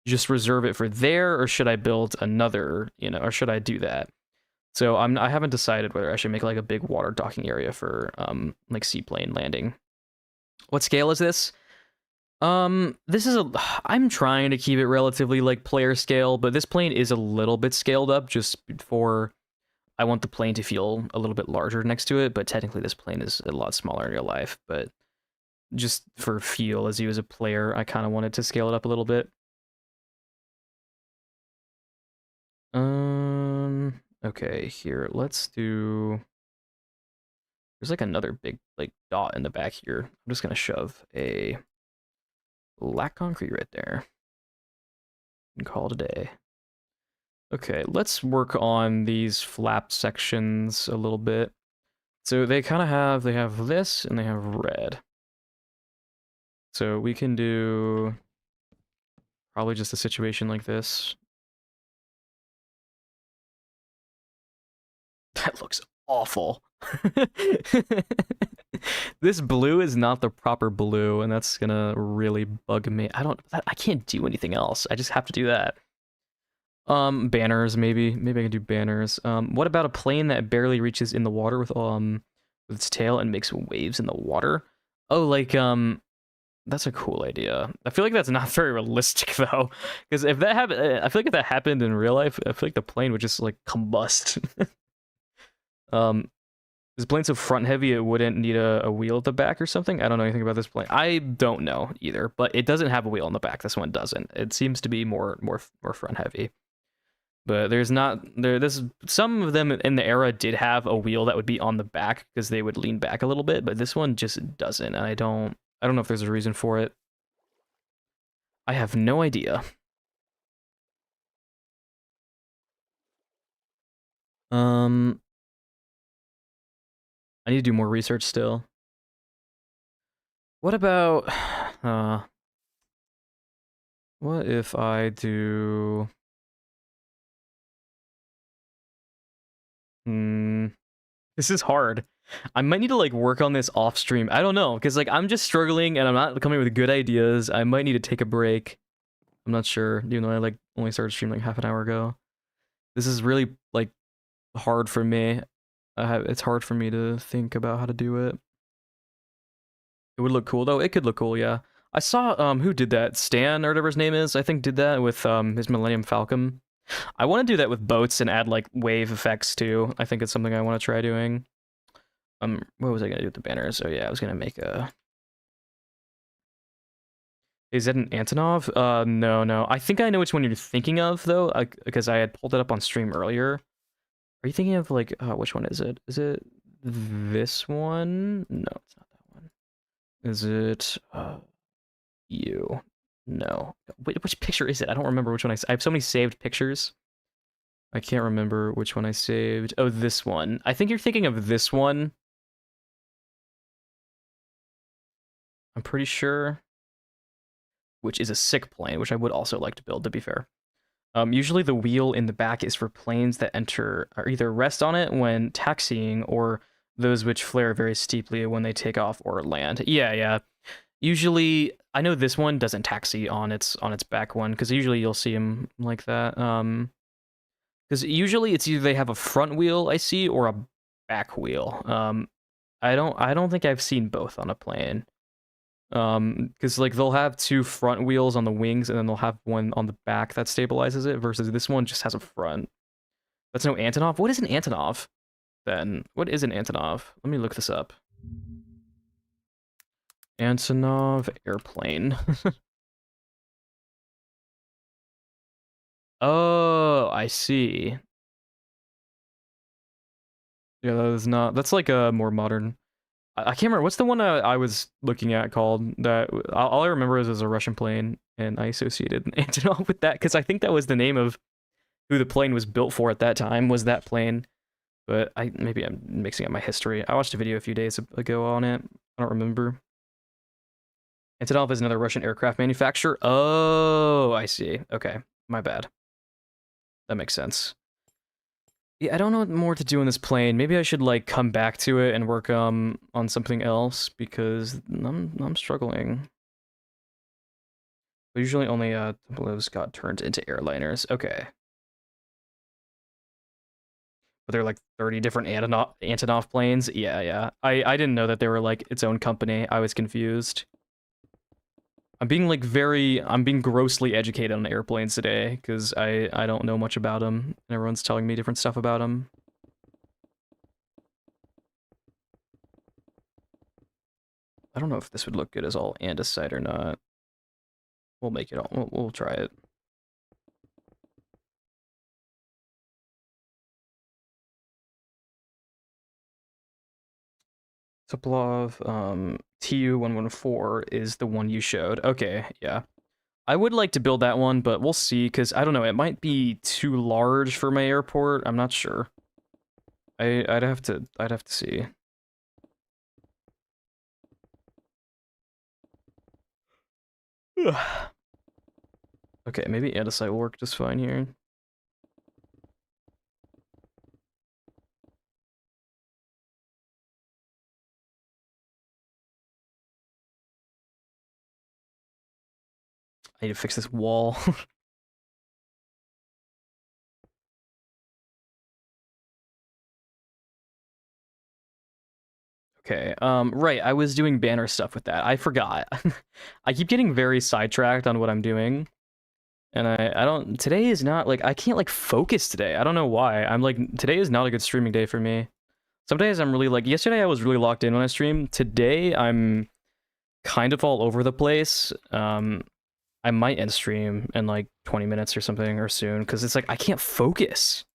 just reserve it for there or should I build another, or should I do that? So I haven't decided whether I should make like a big water docking area for like seaplane landing. What scale is this? This is I'm trying to keep it relatively like player scale, but this plane is a little bit scaled up just for I want the plane to feel a little bit larger next to it, but technically this plane is a lot smaller in real life, but just for feel as you as a player, I kind of wanted to scale it up a little bit. Okay, here, let's do... There's like another big like dot in the back here. I'm just gonna shove a black concrete right there and call it a day. Okay, let's work on these flap sections a little bit. So they kind of have this and they have red. So we can do probably just a situation like this. That looks awful. This blue is not the proper blue, and that's gonna really bug me. I can't do anything else. I just have to do that. Banners, maybe I can do banners. What about a plane that barely reaches in the water with its tail and makes waves in the water? Oh, like that's a cool idea. I feel like that's not very realistic though, because if that happened, I feel like if that happened in real life, I feel like the plane would just like combust. This plane's so front heavy it wouldn't need a wheel at the back or something. I don't know anything about this plane. I don't know either, but it doesn't have a wheel on the back. This one doesn't. It seems to be more front heavy. But there's some of them in the era did have a wheel that would be on the back because they would lean back a little bit, but this one just doesn't. And I don't know if there's a reason for it. I have no idea. I need to do more research still. What about what if I do this is hard. I might need to like work on this off stream. I don't know, because like I'm just struggling and I'm not coming with good ideas. I might need to take a break. I'm not sure, even though I like only started streaming like half an hour ago. This is really like hard for me. It's hard for me to think about how to do it. It would look cool though. It could look cool, yeah. I saw who did that? Stan or whatever his name is, I think did that with his Millennium Falcon. I want to do that with boats and add like wave effects too. I think it's something I want to try doing. What was I gonna do with the banners? Oh yeah, I was gonna make a... Is that an Antonov? No. I think I know which one you're thinking of though, because I had pulled it up on stream earlier. Are you thinking of like, which one is it? Is it this one? No, it's not that one. Is it you? No. Which picture is it? I don't remember which one I have so many saved pictures. I can't remember which one I saved. Oh, this one. I think you're thinking of this one. I'm pretty sure. Which is a sick plane, which I would also like to build, to be fair. Usually the wheel in the back is for planes that enter or either rest on it when taxiing or those which flare very steeply when they take off or land. Yeah. Usually, I know this one doesn't taxi on its back one, because usually you'll see them like that. Because usually it's either they have a front wheel I see or a back wheel. I don't think I've seen both on a plane. Because like they'll have two front wheels on the wings, and then they'll have one on the back that stabilizes it. Versus this one just has a front. That's no Antonov. What is an Antonov? Then what is an Antonov? Let me look this up. Antonov airplane. Oh, I see. Yeah, that is not. That's like a more modern. I can't remember what's the one I was looking at called. That all I remember is it was a Russian plane, and I associated Antonov with that because I think that was the name of who the plane was built for at that time. Was that plane? But maybe I'm mixing up my history. I watched a video a few days ago on it. I don't remember. Antonov is another Russian aircraft manufacturer. Oh, I see. Okay, my bad. That makes sense. Yeah, I don't know what more to do in this plane. Maybe I should like come back to it and work on something else because I'm struggling. But usually only Templos got turned into airliners. Okay. But they're like 30 different Antonov planes. Yeah. I didn't know that they were like its own company. I was confused. I'm being grossly educated on airplanes today because I don't know much about them and everyone's telling me different stuff about them. I don't know if this would look good as all andesite or not. We'll make it all. We'll try it. Soplov, TU-114 is the one you showed. Okay, yeah. I would like to build that one, but we'll see, because I don't know, it might be too large for my airport. I'm not sure. I'd have to see. Okay, maybe andesite will work just fine here. I need to fix this wall. Okay, right, I was doing banner stuff with that. I forgot. I keep getting very sidetracked on what I'm doing. And I don't, today is not, like, I can't, like, focus today. I don't know why. I'm, like, today is not a good streaming day for me. Some days I'm really, like, yesterday I was really locked in when I streamed. Today I'm kind of all over the place. I might end stream in, like, 20 minutes or something, or soon, because it's, like, I can't focus.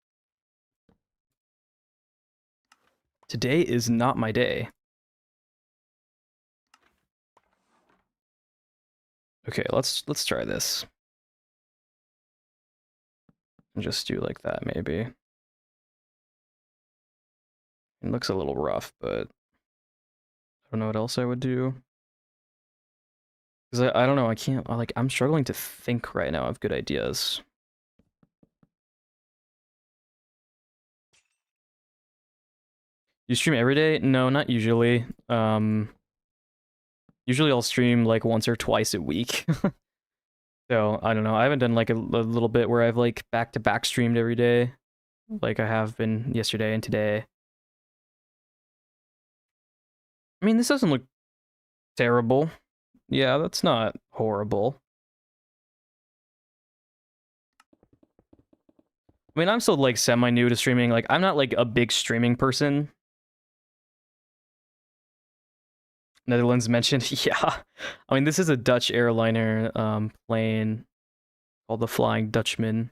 Today is not my day. Okay, let's try this. And just do like that, maybe. It looks a little rough, but I don't know what else I would do. Because I don't know, I can't, like, I'm struggling to think right now of good ideas. You stream every day? No, not usually. Usually I'll stream like once or twice a week. So, I don't know. I haven't done like a little bit where I've like back-to-back streamed every day. Like I have been yesterday and today. I mean, this doesn't look terrible. Yeah, that's not horrible. I mean, I'm still like semi-new to streaming. Like, I'm not like a big streaming person. Netherlands mentioned, yeah. I mean, this is a Dutch airliner plane called the Flying Dutchman,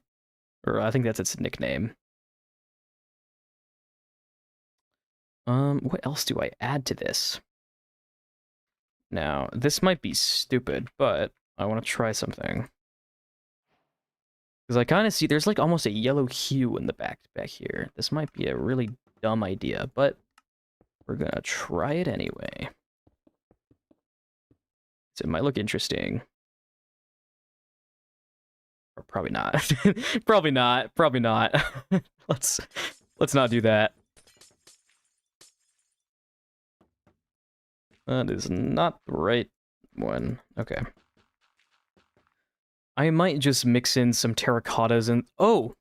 or I think that's its nickname. What else do I add to this? Now, this might be stupid, but I want to try something. Because I kind of see there's like almost a yellow hue in the back here. This might be a really dumb idea, but we're gonna try it anyway. So it might look interesting. Or probably not. Probably not. Probably not. Let's not do that. That is not the right one. Okay. I might just mix in some terracottas and oh,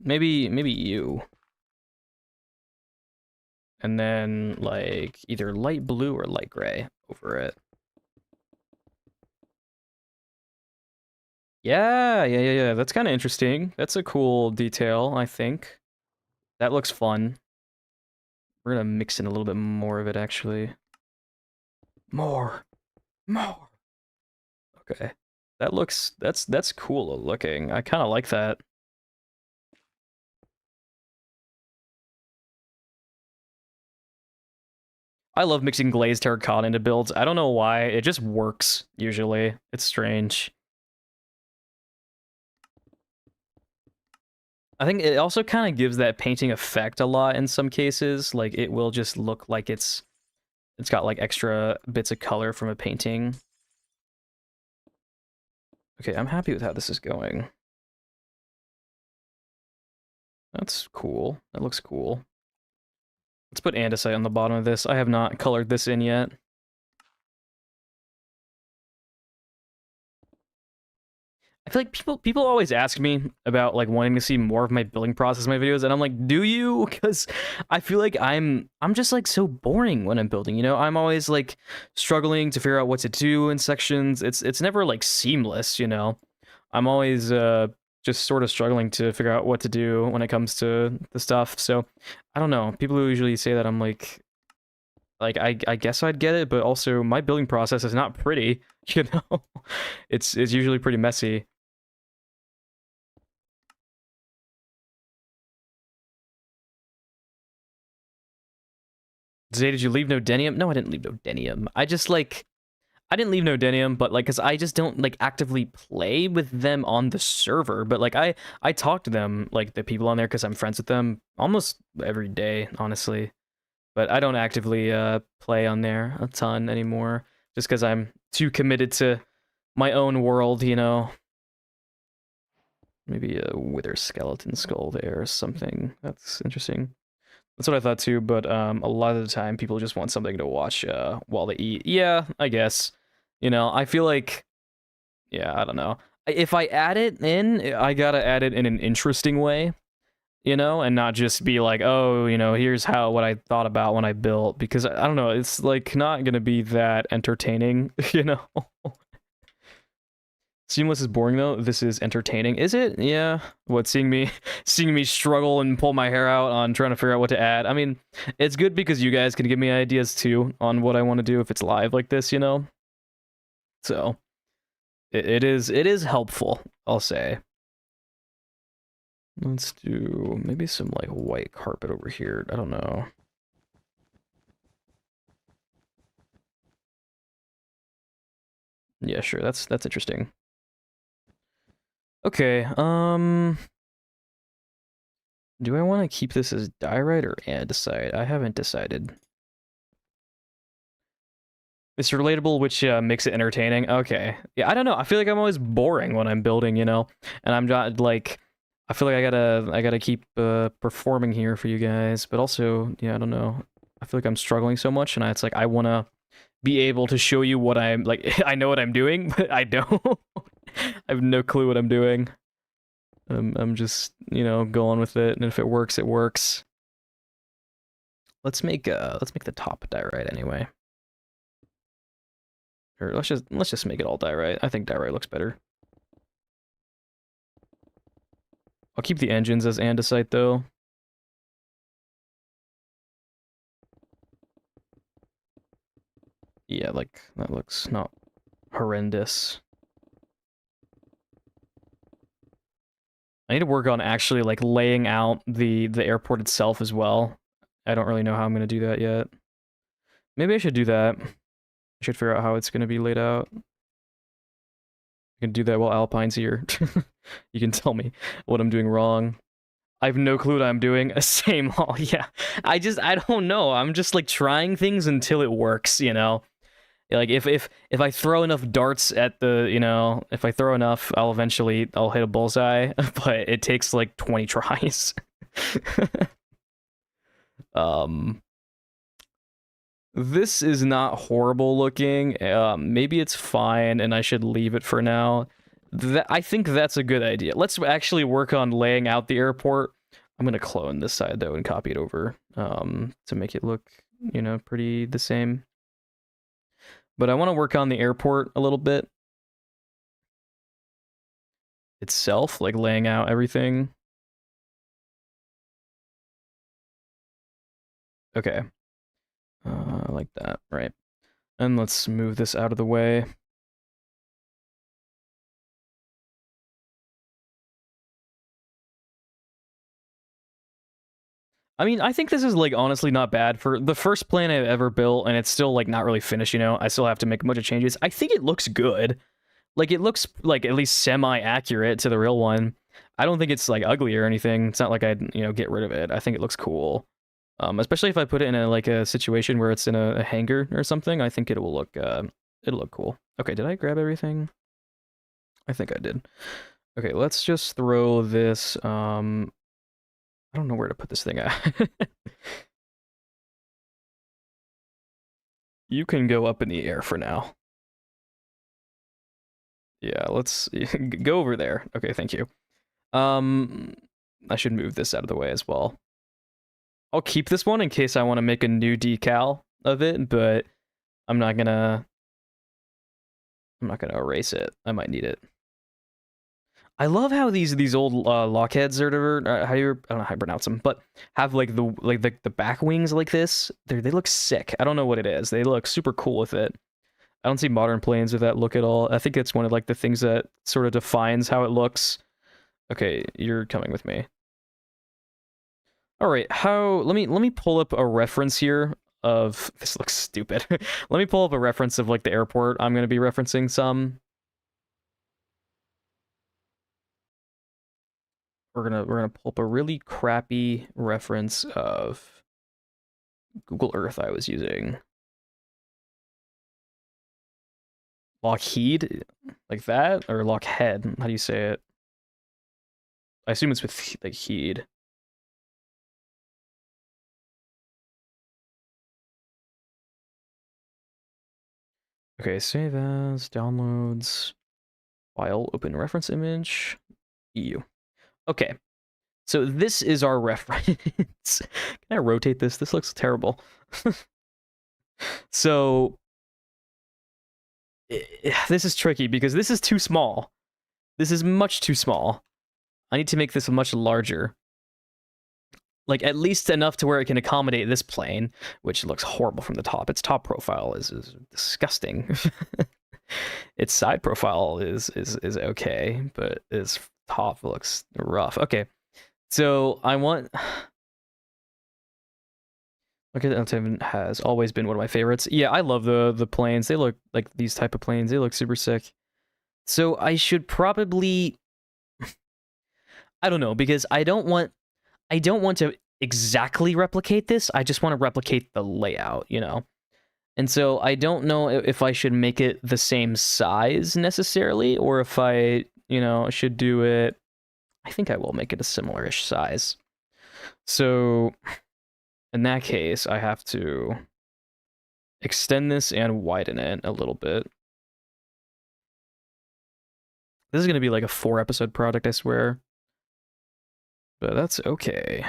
maybe you. And then like either light blue or light gray over it. Yeah. That's kind of interesting. That's a cool detail, I think. That looks fun. We're gonna mix in a little bit more of it, actually. More. More. Okay. That's cool looking. I kind of like that. I love mixing glazed terracotta into builds. I don't know why. It just works, usually. It's strange. I think it also kind of gives that painting effect a lot in some cases. Like, it will just look like it's got, like, extra bits of color from a painting. Okay, I'm happy with how this is going. That's cool. That looks cool. Let's put andesite on the bottom of this. I have not colored this in yet. I feel like people always ask me about like wanting to see more of my building process in my videos, and I'm like, do you? Because I feel like I'm just like so boring when I'm building. You know, I'm always like struggling to figure out what to do in sections. It's never like seamless. You know, I'm always just sort of struggling to figure out what to do when it comes to the stuff. So I don't know. People who usually say that, I'm like I guess I'd get it, but also my building process is not pretty. You know, it's usually pretty messy. Zay, did you leave Nodenium? No, I didn't leave Nodenium. I didn't leave Nodenium, but like, cause I just don't like actively play with them on the server. But like, I talk to them, like the people on there, cause I'm friends with them almost every day, honestly. But I don't actively play on there a ton anymore, just cause I'm too committed to my own world, you know. Maybe a wither skeleton skull there or something. That's interesting. That's what I thought too, but a lot of the time people just want something to watch while they eat. Yeah, I guess. You know, I feel like, yeah, I don't know. If I add it in, I gotta add it in an interesting way, you know, and not just be like, oh, you know, here's what I thought about when I built, because I don't know, it's like not gonna be that entertaining, you know. Seamless is boring though. This is entertaining. Is it? Yeah. What, seeing me struggle and pull my hair out on trying to figure out what to add. I mean, it's good because you guys can give me ideas too on what I want to do if it's live like this, you know. So it is helpful, I'll say. Let's do maybe some like white carpet over here. I don't know. Yeah, sure. That's interesting. Okay. Do I want to keep this as diorite or andesite? I haven't decided. It's relatable, which makes it entertaining. Okay. Yeah, I don't know. I feel like I'm always boring when I'm building, you know, and I'm not like. I feel like I gotta keep performing here for you guys, but also, yeah, I don't know. I feel like I'm struggling so much, and it's like I wanna be able to show you what I'm like. I know what I'm doing, but I don't. I have no clue what I'm doing. I'm just, you know, going with it, and if it works, it works. Let's make the top diorite anyway. Or let's just make it all diorite. I think diorite looks better. I'll keep the engines as andesite though. Yeah, like that looks not horrendous. I need to work on actually like laying out the airport itself as well. I don't really know how I'm gonna do that yet. Maybe I should do that. I should figure out how it's gonna be laid out. I can do that while Alpine's here. You can tell me what I'm doing wrong. I have no clue what I'm doing. Same hall, yeah. I don't know. I'm just like trying things until it works, you know. Like if I throw enough darts at the, you know, if I throw enough, I'll hit a bullseye, but it takes like 20 tries. um this is not horrible looking. Maybe it's fine and I should leave it for now. I think that's a good idea. Let's actually work on laying out the airport. I'm gonna clone this side though and copy it over to make it look, you know, pretty the same. But I want to work on the airport a little bit. itself, like laying out everything. Okay. Like that, right. And let's move this out of the way. I mean, I think this is like honestly not bad for the first plane I've ever built, and it's still like not really finished, you know? I still have to make a bunch of changes. I think it looks good. Like it looks like at least semi-accurate to the real one. I don't think it's like ugly or anything. It's not like I'd, get rid of it. I think it looks cool. Especially if I put it in a situation where it's in a hangar or something, I think it'll look cool. Okay, did I grab everything? I think I did. Okay, let's just throw this I don't know where to put this thing at. You can go up in the air for now. Yeah, let's go over there. Okay, thank you. I should move this out of the way as well. I'll keep this one in case I want to make a new decal of it, but I'm not gonna erase it. I might need it. I love how these old lockheads or whatever, how you I don't know how you pronounce them, but have like the back wings like this. They look sick. I don't know what it is. They look super cool with it. I don't see modern planes with that look at all. I think it's one of like the things that sort of defines how it looks. Okay, you're coming with me. All right, let me pull up a reference here of this looks stupid. Let me pull up a reference of like the airport I'm going to be referencing some. We're gonna pull up a really crappy reference of Google Earth I was using. Lockheed, like that, or Lockhead? How do you say it? I assume it's with like heed. Okay, save as, downloads, file, open reference image, EU. Okay, so this is our reference. Can I rotate this? This looks terrible. So this is tricky because this is too small. This is much too small. I need to make this much larger. Like at least enough to where it can accommodate this plane, which looks horrible from the top. Its top profile is disgusting. Its side profile is okay, but its top looks rough. Okay, so I want. Look at that, has always been one of my favorites. Yeah, I love the planes. They look like these type of planes. They look super sick. So I should probably, I don't know, because I don't want to exactly replicate this. I just want to replicate the layout, you know? And so I don't know if I should make it the same size necessarily, or if I, should do it. I think I will make it a similar-ish size. So in that case, I have to extend this and widen it a little bit. This is going to be like a 4-episode project, I swear. But that's okay.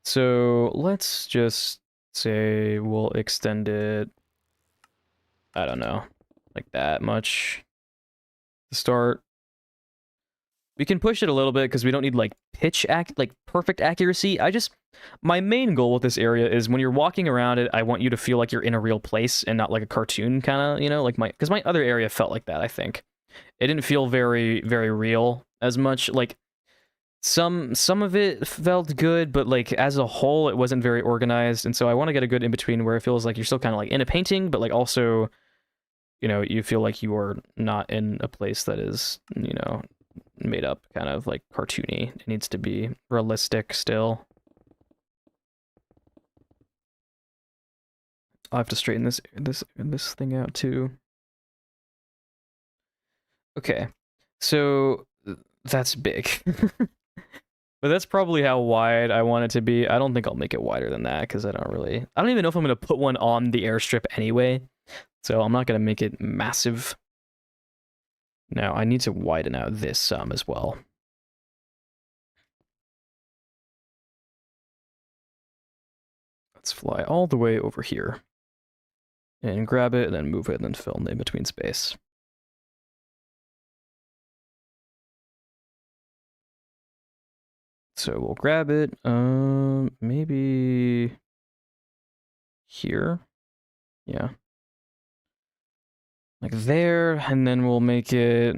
So let's just say we'll extend it, I don't know, like that much to start. We can push it a little bit because we don't need like like perfect accuracy. My main goal with this area is when you're walking around it, I want you to feel like you're in a real place and not like a cartoon kind of, like because my other area felt like that, I think. It didn't feel very, very real as much. Like some of it felt good, but like as a whole, it wasn't very organized. And so I want to get a good in between where it feels like you're still kind of like in a painting, but like also, you feel like you are not in a place that is, made up, kind of like cartoony. It needs to be realistic still. I'll have to straighten this thing out too. Okay, so that's big. But that's probably how wide I want it to be. I don't think I'll make it wider than that because I don't even know if I'm going to put one on the airstrip anyway. So I'm not going to make it massive. Now I need to widen out this some as well. Let's fly all the way over here and grab it and then move it and then fill in between space. So we'll grab it. Maybe here. Yeah. Like there, and then we'll make it,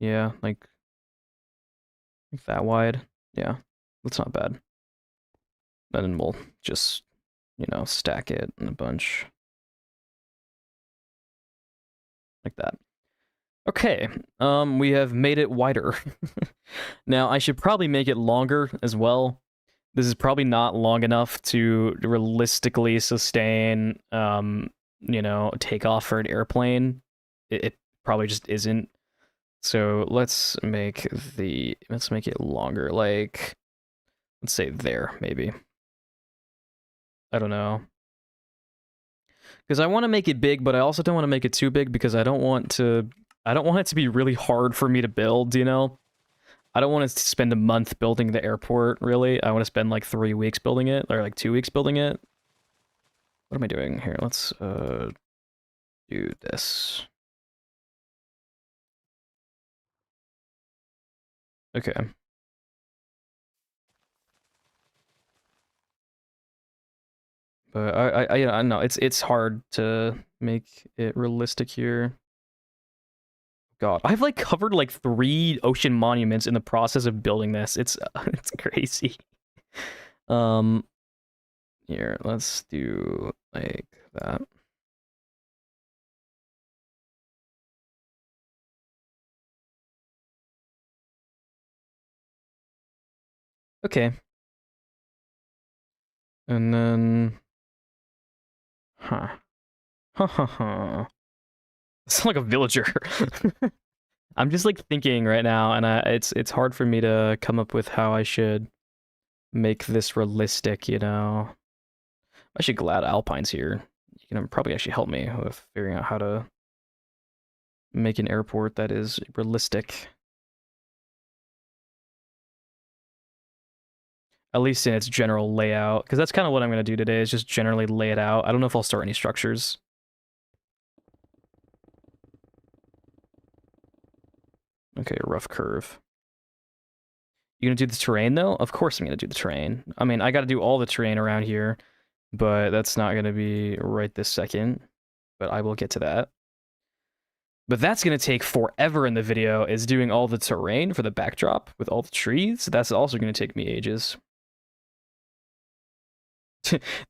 yeah, like that wide. Yeah, that's not bad. And then we'll just, stack it in a bunch. Like that. Okay, we have made it wider. Now, I should probably make it longer as well. This is probably not long enough to realistically sustain, takeoff for an airplane. It probably just isn't. So let's make it longer, like, let's say there, maybe. I don't know. Because I want to make it big, but I also don't want to make it too big because I don't want it to be really hard for me to build, I don't want to spend a month building the airport, really. I want to spend like 3 weeks building it, or like 2 weeks building it. What am I doing here? Let's do this. Okay. But I know it's hard to make it realistic here. God, I've like covered like 3 ocean monuments in the process of building this. It's it's crazy. Um, here, let's do like that. Okay. And then, huh. Ha ha ha. It's like a villager. I'm just like thinking right now, and it's hard for me to come up with how I should make this realistic. I'm actually glad Alpine's here. You can probably actually help me with figuring out how to make an airport that is realistic. At least in its general layout, because that's kind of what I'm going to do today, is just generally lay it out. I don't know if I'll start any structures. Okay, rough curve. You gonna do the terrain, though? Of course I'm gonna do the terrain. I mean, I gotta do all the terrain around here, but that's not gonna be right this second. But I will get to that. But that's gonna take forever in the video, is doing all the terrain for the backdrop with all the trees. That's also gonna take me ages.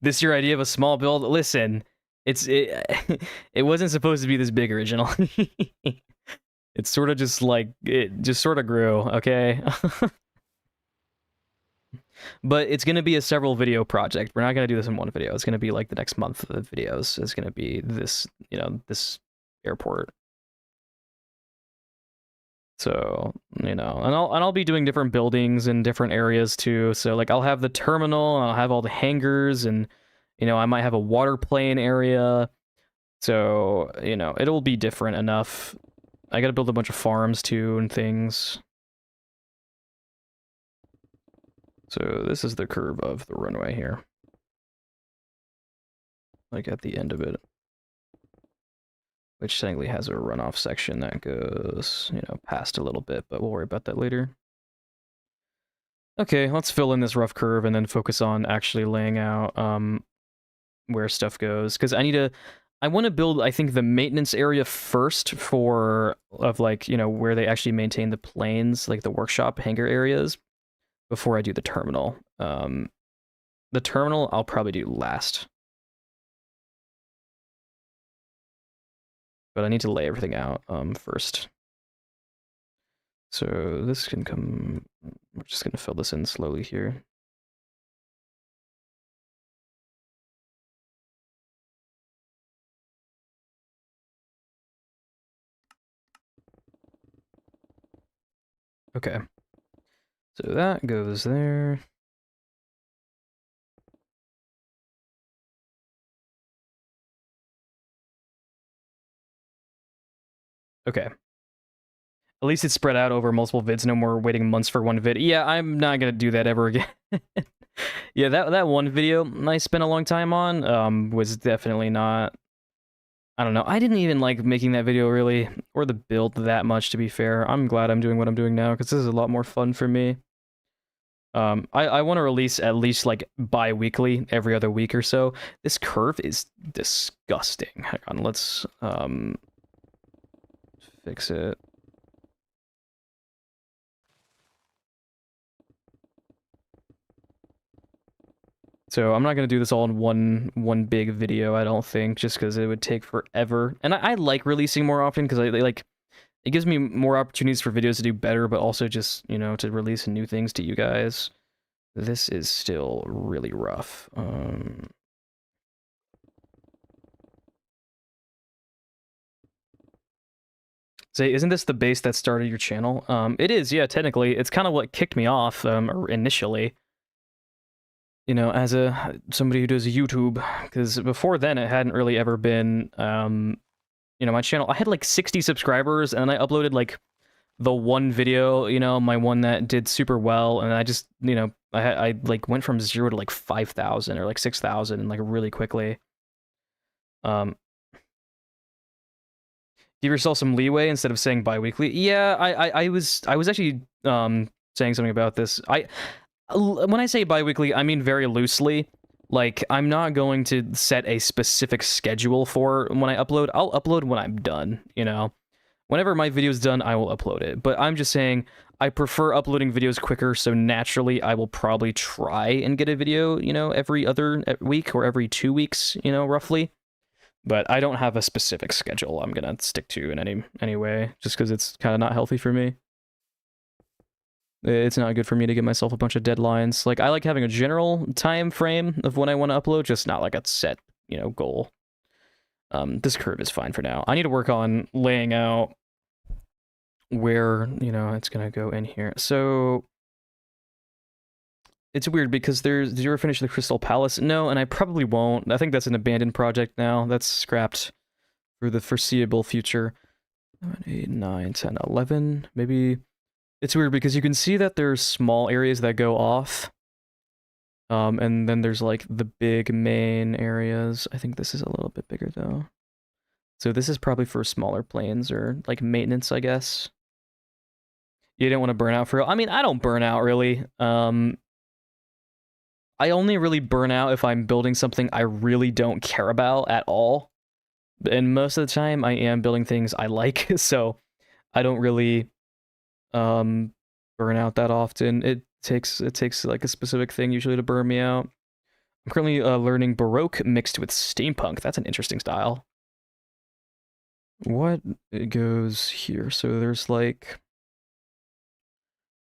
This your idea of a small build? Listen, it wasn't supposed to be this big originally. It's sort of just like, it just sort of grew, okay? But it's going to be a several video project. We're not going to do this in one video. It's going to be like the next month of videos is going to be this, this airport. So, and I'll be doing different buildings in different areas too. So like I'll have the terminal, and I'll have all the hangars, and I might have a water plane area. So, it'll be different enough. I got to build a bunch of farms too and things. So this is the curve of the runway here. Like at the end of it. Which technically has a runoff section that goes, past a little bit, but we'll worry about that later. Okay, let's fill in this rough curve and then focus on actually laying out where stuff goes. Because I want to build, I think, the maintenance area first of where they actually maintain the planes, like the workshop hangar areas, before I do the terminal. The terminal I'll probably do last. But I need to lay everything out first. So this can come, we're just going to fill this in slowly here. Okay. So that goes there. Okay. At least it's spread out over multiple vids, no more waiting months for one vid. Yeah, I'm not gonna do that ever again. Yeah, that one video I spent a long time on was definitely not... I don't know, I didn't even like making that video really, or the build that much, to be fair. I'm glad I'm doing what I'm doing now, because this is a lot more fun for me. I want to release at least like bi-weekly, every other week or so. This curve is disgusting. Hang on, let's fix it. So I'm not gonna do this all in one big video, I don't think, just because it would take forever. And I like releasing more often because I like it gives me more opportunities for videos to do better, but also just, you know, to release new things to you guys. This is still really rough. Say, isn't this the base that started your channel? It is, yeah, technically. It's kind of what kicked me off initially. You know, as somebody who does YouTube, because before then it hadn't really ever been, you know, my channel. I had like 60 subscribers, and I uploaded like the one video, you know, my one that did super well, and I just, you know, I like went from 0 to like 5,000 or like 6,000 like really quickly. Give yourself some leeway instead of saying bi-weekly. Yeah, I was actually saying something about this. When I say bi-weekly, I mean very loosely. Like, I'm not going to set a specific schedule for when I upload. I'll upload when I'm done, you know? Whenever my video's done, I will upload it. But I'm just saying, I prefer uploading videos quicker, so naturally I will probably try and get a video, you know, every other week or every 2 weeks, you know, roughly. But I don't have a specific schedule I'm gonna stick to in any way, just because it's kind of not healthy for me. It's not good for me to give myself a bunch of deadlines. Like, I like having a general time frame of when I want to upload, just not like a set, you know, goal. This curve is fine for now. I need to work on laying out where, you know, it's gonna go in here. So it's weird because did you ever finish the Crystal Palace? No, and I probably won't. I think that's an abandoned project now. That's scrapped for the foreseeable future. 7, 8, 9, 10, 11, maybe. It's weird because you can see that there's small areas that go off. And then there's like the big main areas. I think this is a little bit bigger though. So this is probably for smaller planes or like maintenance, I guess. You didn't want to burn out for real. I mean, I don't burn out really. I only really burn out if I'm building something I really don't care about at all. And most of the time I am building things I like, so I don't really burn out that often. It takes like a specific thing usually to burn me out. I'm currently learning Baroque mixed with steampunk. That's an interesting style. What goes here? So there's like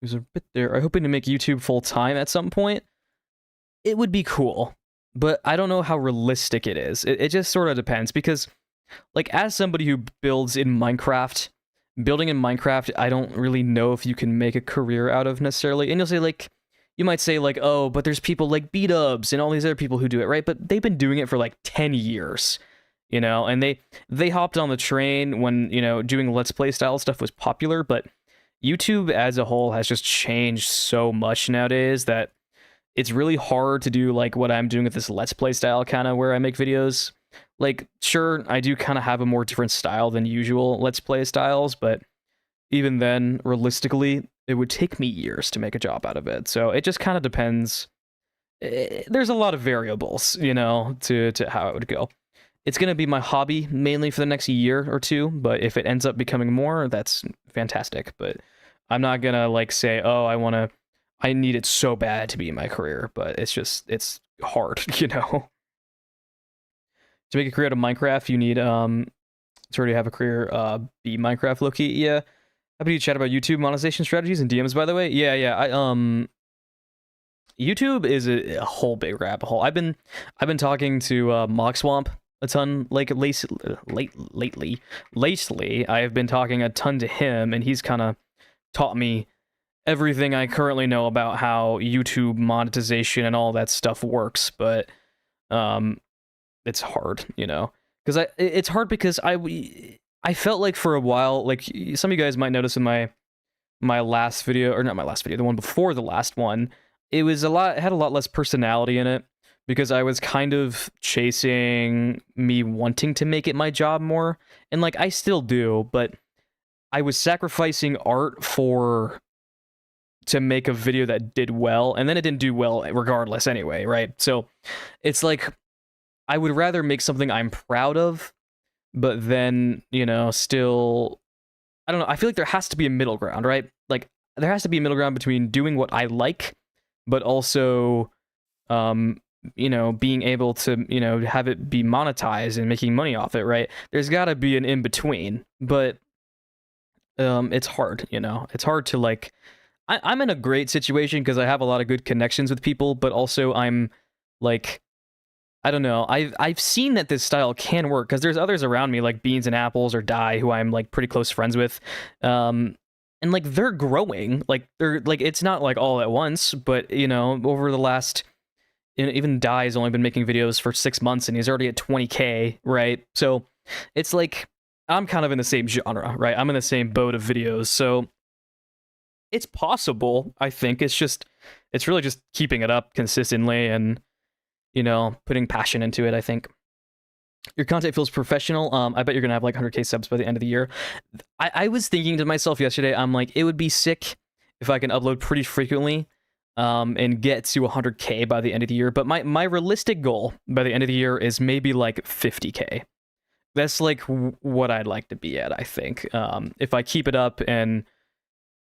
there's a bit there. I'm hoping to make YouTube full time at some point. It would be cool, but I don't know how realistic it is. It just sort of depends because, like, as somebody who builds in Minecraft, building in Minecraft, I don't really know if you can make a career out of necessarily. And you'll say, like, you might say, like, oh, but there's people like B-dubs and all these other people who do it, right? But they've been doing it for like 10 years, you know, and they hopped on the train when, you know, doing Let's Play style stuff was popular, but YouTube as a whole has just changed so much nowadays that it's really hard to do like what I'm doing with this Let's Play style kind of where I make videos. Like, sure, I do kind of have a more different style than usual Let's Play styles, but even then, realistically, it would take me years to make a job out of it. So it just kind of depends. There's a lot of variables, you know, to how it would go. It's going to be my hobby mainly for the next year or two, but if it ends up becoming more, that's fantastic. But I'm not going to like say, oh, I need it so bad to be in my career, but it's hard, you know. To make a career out of Minecraft, you need to already have a career be Minecraft Loki. Yeah. How about you chat about YouTube monetization strategies and DMs, by the way? Yeah. YouTube is a whole big rabbit hole. I've been talking to Mock Swamp a ton like lately. I have been talking a ton to him, and he's kind of taught me everything I currently know about how YouTube monetization and all that stuff works, but it's hard, you know, because it's hard because I felt like for a while, like some of you guys might notice in my last video, or not my last video, the one before the last one, it had a lot less personality in it because I was kind of chasing me wanting to make it my job more, and like I still do, but I was sacrificing art for to make a video that did well, and then it didn't do well regardless anyway, right? So it's like I would rather make something I'm proud of, but then, you know, still, I don't know, I feel like there has to be a middle ground, right? Like there has to be a middle ground between doing what I like, but also you know, being able to, you know, have it be monetized and making money off it, right? There's got to be an in between, but it's hard, you know. It's hard to like I'm in a great situation because I have a lot of good connections with people, but also I'm like, I don't know. I've seen that this style can work because there's others around me like Beans and Apples or Die who I'm like pretty close friends with, and like they're growing. Like they're like it's not like all at once, but you know over the last, even Die has only been making videos for 6 months and he's already at 20K, right? So it's like I'm kind of in the same genre, right? I'm in the same boat of videos, so it's possible. I think it's really just keeping it up consistently and, you know, putting passion into it. I think your content feels professional. I bet you're gonna have like 100K subs by the end of the year. I was thinking to myself yesterday, I'm like, it would be sick if I can upload pretty frequently, and get to 100K by the end of the year. But my realistic goal by the end of the year is maybe like 50K. That's like what I'd like to be at, I think. If I keep it up and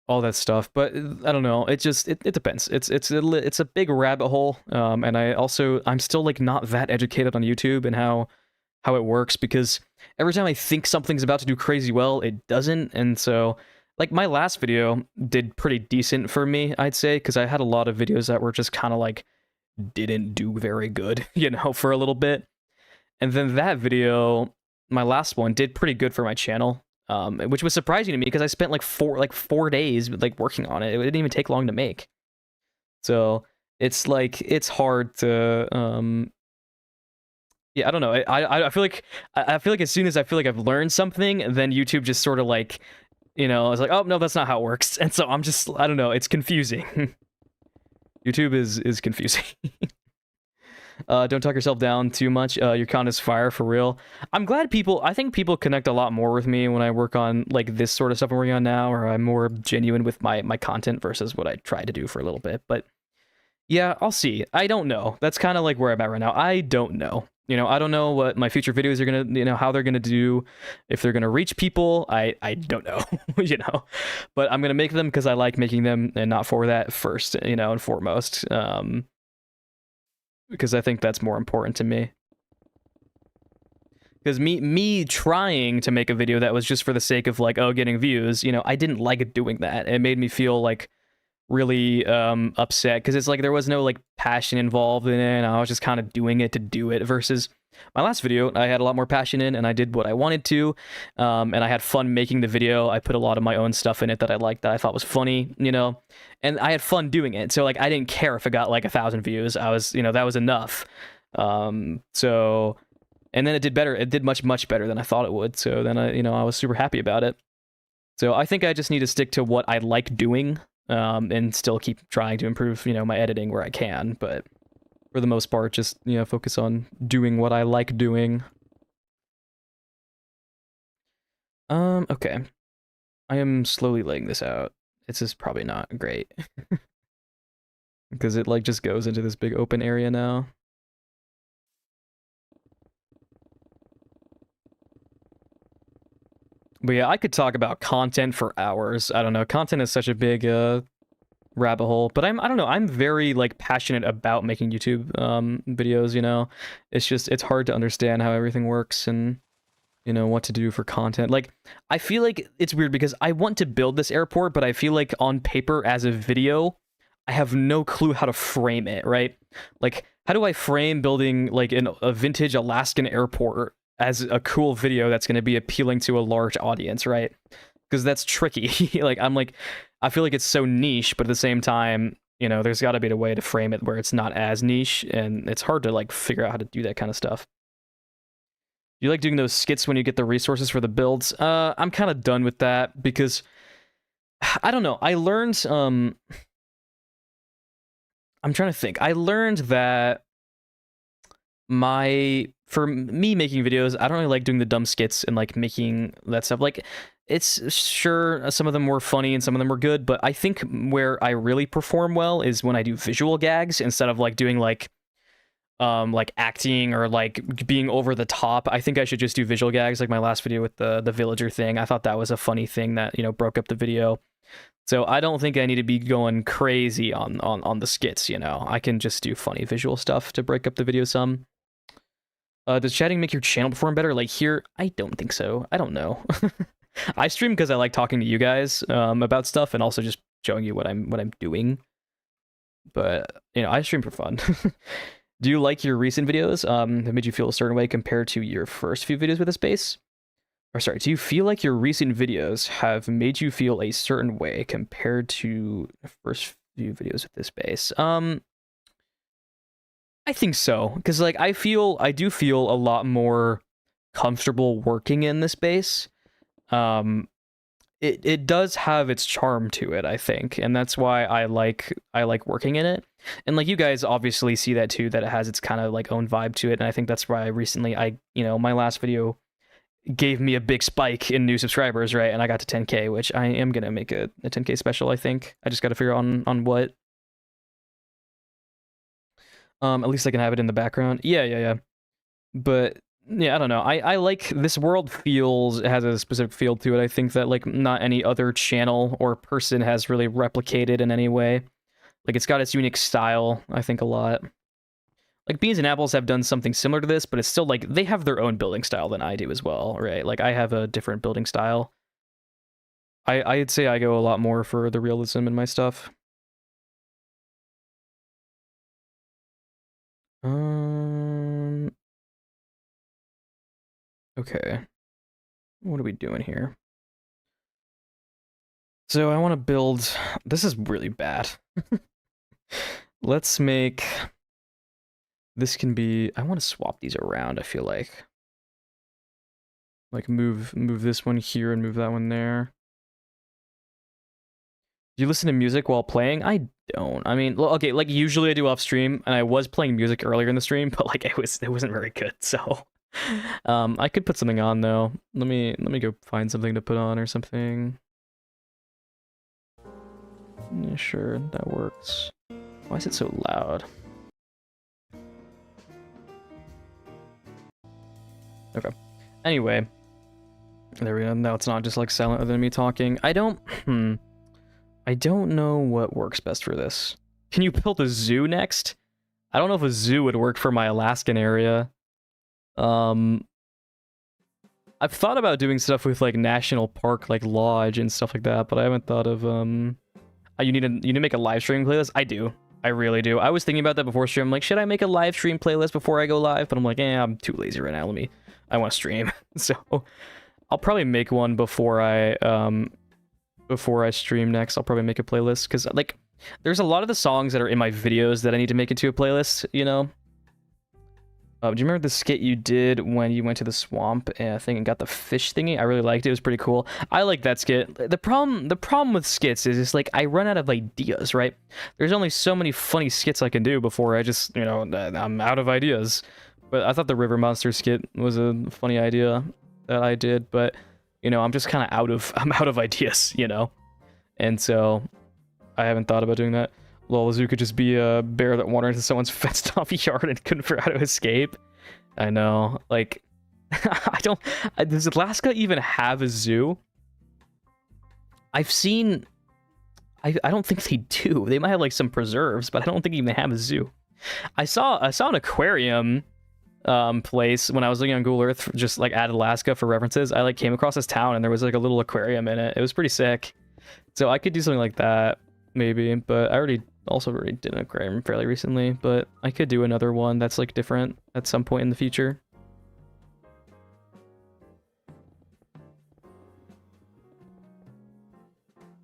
all that stuff, but I don't know. It just it depends. It's a big rabbit hole, and I'm still like not that educated on YouTube and how it works, because every time I think something's about to do crazy well, it doesn't. And so like my last video did pretty decent for me, I'd say, because I had a lot of videos that were just kind of like didn't do very good, you know, for a little bit. And then that video, my last one, did pretty good for my channel, which was surprising to me because I spent like 4 days like working on it. It didn't even take long to make. So it's like it's hard to yeah, I don't know. I feel like as soon as I feel like I've learned something, then YouTube just sort of like, you know, it's like, oh no, that's not how it works. And so I'm just, I don't know, it's confusing. YouTube is confusing. Don't talk yourself down too much. Your content is fire for real. I think people connect a lot more with me when I work on like this sort of stuff I'm working on now, or I'm more genuine with my content versus what I tried to do for a little bit. But yeah, I'll see. I don't know. That's kind of like where I'm at right now. I don't know. You know, I don't know what my future videos are gonna, you know, how they're gonna do, if they're gonna reach people. I don't know, you know, but I'm gonna make them because I like making them and not for that first, you know, and foremost. Because I think that's more important to me. Because me trying to make a video that was just for the sake of like, oh, getting views, you know, I didn't like doing that. It made me feel like really upset because it's like there was no like passion involved in it, and I was just kind of doing it to do it, versus my last video I had a lot more passion in and I did what I wanted to, and I had fun making the video. I put a lot of my own stuff in it that I liked, that I thought was funny, you know, and I had fun doing it. So like I didn't care if it got like 1,000 views. I was, you know, that was enough. So and then it did better. It did much better than I thought it would. So then I was super happy about it. So I think I just need to stick to what I like doing, and still keep trying to improve, you know, my editing where I can. But for the most part, just, you know, focus on doing what I like doing. Okay. I am slowly laying this out. This is probably not great. Because it, like, just goes into this big open area now. But yeah, I could talk about content for hours. I don't know. Content is such a big, rabbit hole, but I don't know, I'm very like passionate about making YouTube videos, you know. It's hard to understand how everything works and, you know, what to do for content. Like I feel like it's weird because I want to build this airport, but I feel like on paper as a video I have no clue how to frame it, right? Like how do I frame building like a vintage Alaskan airport as a cool video that's going to be appealing to a large audience, right? Because that's tricky. Like I feel like it's so niche, but at the same time, you know, there's got to be a way to frame it where it's not as niche, and it's hard to like figure out how to do that kind of stuff. You like doing those skits when you get the resources for the builds? I'm kind of done with that because I don't know. I learned I'm trying to think. I learned that for me making videos, I don't really like doing the dumb skits and like making that stuff. Like, it's sure some of them were funny and some of them were good, but I think where I really perform well is when I do visual gags instead of like doing like acting or like being over the top. I think I should just do visual gags, like my last video with the villager thing. I thought that was a funny thing that, you know, broke up the video. So I don't think I need to be going crazy on the skits, you know. I can just do funny visual stuff to break up the video some. Does chatting make your channel perform better? Like here, I don't think so. I don't know. I stream because I like talking to you guys about stuff and also just showing you what I'm doing. But you know, I stream for fun. Do you like your recent videos that made you feel a certain way compared to your first few videos with the space? Or sorry, do you feel like your recent videos have made you feel a certain way compared to the first few videos with this space? I think so, because like I do feel a lot more comfortable working in this space. It does have its charm to it, I think, and that's why I like working in it. And like you guys obviously see that too, that it has its kind of like own vibe to it, and I think that's why recently you know, my last video gave me a big spike in new subscribers, right? And I got to 10K, which I am gonna make a 10K special, I think. I just gotta figure out on what. At least I can have it in the background. Yeah. But yeah, I don't know. I like this world it has a specific feel to it. I think that like not any other channel or person has really replicated in any way. Like it's got its unique style, I think, a lot. Like Beans and Apples have done something similar to this, but it's still like they have their own building style than I do as well, right? Like I have a different building style. I'd say I go a lot more for the realism in my stuff. Okay. What are we doing here? So I want to build... This is really bad. Let's make... This can be... I want to swap these around, I feel like. Like move this one here and move that one there. Do you listen to music while playing? I don't. I mean, okay, like usually I do off stream, and I was playing music earlier in the stream, but like it wasn't very good, so... I could put something on though. Let me go find something to put on or something. Yeah, sure, that works. Why is it so loud? Okay. Anyway, there we go. Now it's not just like silent other than me talking. I don't know what works best for this. Can you build a zoo next? I don't know if a zoo would work for my Alaskan area. I've thought about doing stuff with like national park, like lodge and stuff like that, but I haven't thought of you need to make a live stream playlist. I do. I really do. I was thinking about that before stream. I'm like, should I make a live stream playlist before I go live? But I'm like, I'm too lazy right now. I want to stream. So I'll probably make one before I stream next. I'll probably make a playlist because like there's a lot of the songs that are in my videos that I need to make into a playlist, you know. Do you remember the skit you did when you went to the swamp thing and got the fish thingy? I really liked it. It was pretty cool. I like that skit. The problem with skits is it's like I run out of ideas, right? There's only so many funny skits I can do before I just, you know, I'm out of ideas. But I thought the River Monster skit was a funny idea that I did, but you know, I'm just kind of out of ideas, you know? And so I haven't thought about doing that. Lol, Zoo could just be a bear that wandered into someone's fenced off yard and couldn't figure out how to escape. I know, like, does Alaska even have a zoo? I've seen, I don't think they do. They might have like some preserves, but I don't think even they have a zoo. I saw an aquarium place when I was looking on Google Earth, just like at Alaska for references. I like came across this town and there was like a little aquarium in it. It was pretty sick. So I could do something like that maybe, but I already did an aquarium fairly recently, but I could do another one that's like different at some point in the future.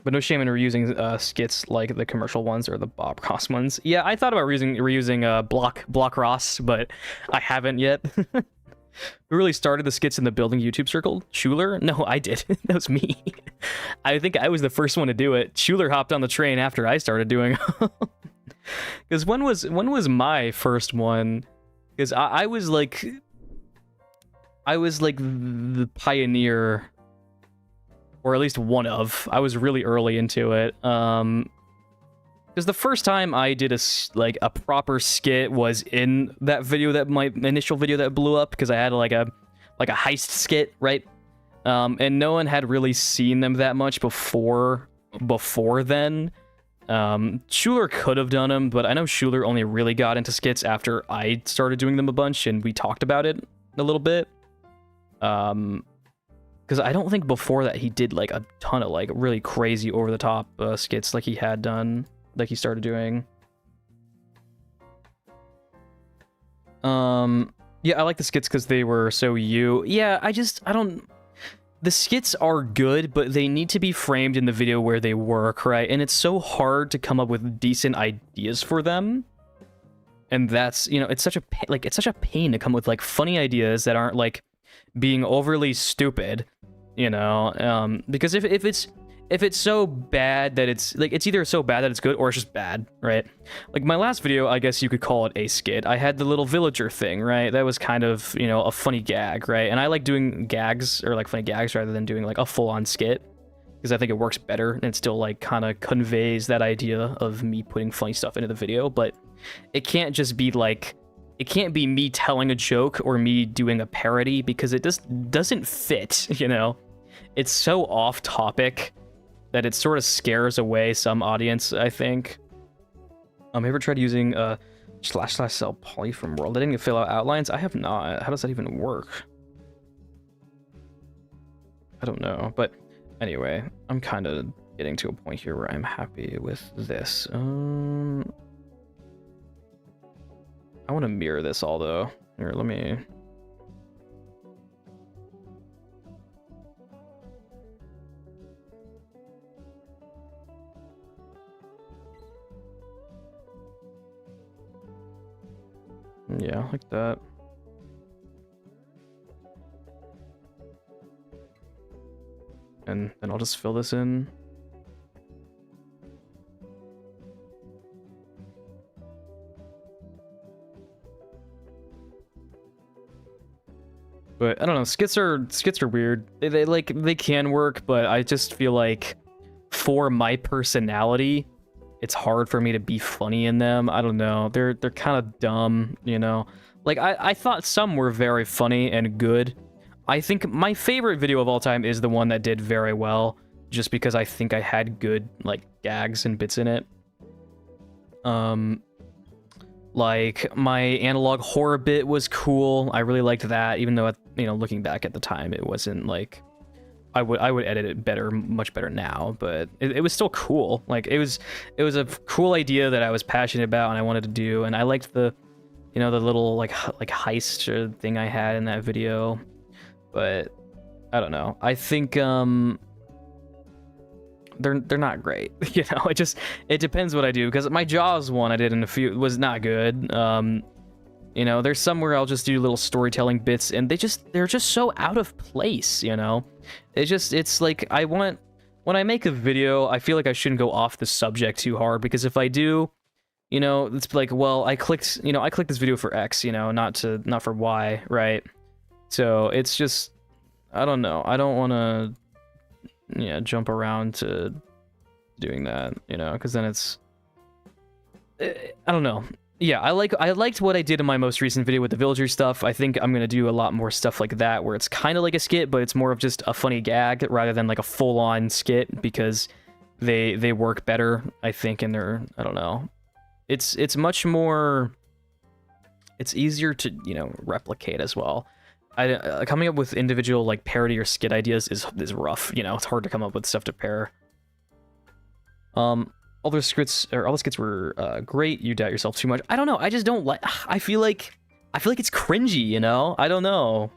But no shame in reusing skits like the commercial ones or the Bob Ross ones. Yeah, I thought about reusing Block Ross, but I haven't yet. Who really started the skits in the building YouTube circle? Schuler? No, I did. That was me. I think I was the first one to do it. Schuler hopped on the train after I started doing it. Because when was my first one? Because I was like the pioneer, or at least one of. I was really early into it. Because the first time I did a proper skit was in that video, that my initial video that blew up, because I had like a heist skit, right? And no one had really seen them that much before then. Schuler could have done them, but I know Schuler only really got into skits after I started doing them a bunch, and we talked about it a little bit. Because I don't think before that he did like a ton of like really crazy over the top skits like he had done, like he started doing. Yeah, I like the skits because they were so yeah, I don't. The skits are good, but they need to be framed in the video where they work, right? And it's so hard to come up with decent ideas for them. And that's, you know, it's such a pain to come with like funny ideas that aren't like being overly stupid, you know? Because if it's so bad that it's like, it's either so bad that it's good or it's just bad, right? Like my last video, I guess you could call it a skit. I had the little villager thing, right? That was kind of, you know, a funny gag, right? And I like doing gags, or like funny gags, rather than doing like a full-on skit, because I think it works better and it still like kind of conveys that idea of me putting funny stuff into the video. But it can't just be like, it can't be me telling a joke or me doing a parody, because it just doesn't fit, you know? It's so off topic that it sort of scares away some audience, I think. Have you ever tried using //cell poly from world editing to fill out outlines? I have not. How does that even work? I don't know, but anyway, I'm kind of getting to a point here where I'm happy with this. I want to mirror this all though. Here, let me... Yeah, like that. And then I'll just fill this in. But I don't know, skits are weird. They can work, but I just feel like for my personality, it's hard for me to be funny in them. I don't know. They're kind of dumb, you know? Like, I thought some were very funny and good. I think my favorite video of all time is the one that did very well, just because I think I had good, like, gags and bits in it. Like, my analog horror bit was cool. I really liked that, even though, you know, looking back at the time, it wasn't, like... I would edit it better, much better now, but it was still cool. Like, it was a cool idea that I was passionate about and I wanted to do, and I liked the, you know, the little like heist thing I had in that video. But I don't know. I think they're not great. You know, it depends what I do, because my Jaws one I did in a few was not good. You know, there's somewhere I'll just do little storytelling bits, and they're just so out of place, you know? It's like, when I make a video, I feel like I shouldn't go off the subject too hard, because if I do, you know, it's like, well, I clicked this video for X, you know, not for Y, right? So it's just, I don't know. I don't want to, yeah, jump around to doing that, you know, because then it's, I don't know. Yeah, I liked what I did in my most recent video with the villager stuff. I think I'm gonna do a lot more stuff like that, where it's kind of like a skit, but it's more of just a funny gag rather than like a full-on skit, because they work better, I think, and they're, I don't know. It's much more, it's easier to, you know, replicate as well. Coming up with individual like parody or skit ideas is rough, you know. It's hard to come up with stuff to pair. All the skits were great. You doubt yourself too much. I don't know. I just don't like. I feel like it's cringy. You know. I don't know.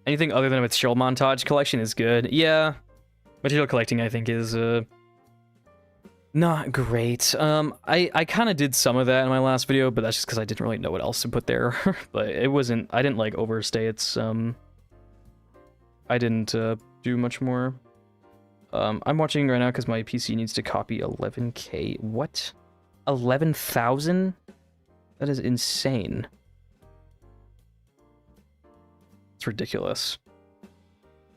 Anything other than a material montage collection is good. Yeah, material collecting I think is not great. I kind of did some of that in my last video, but that's just because I didn't really know what else to put there. But it wasn't. I didn't like overstay its. I didn't do much more. I'm watching right now because my PC needs to copy 11K. What? 11,000? That is insane. It's ridiculous.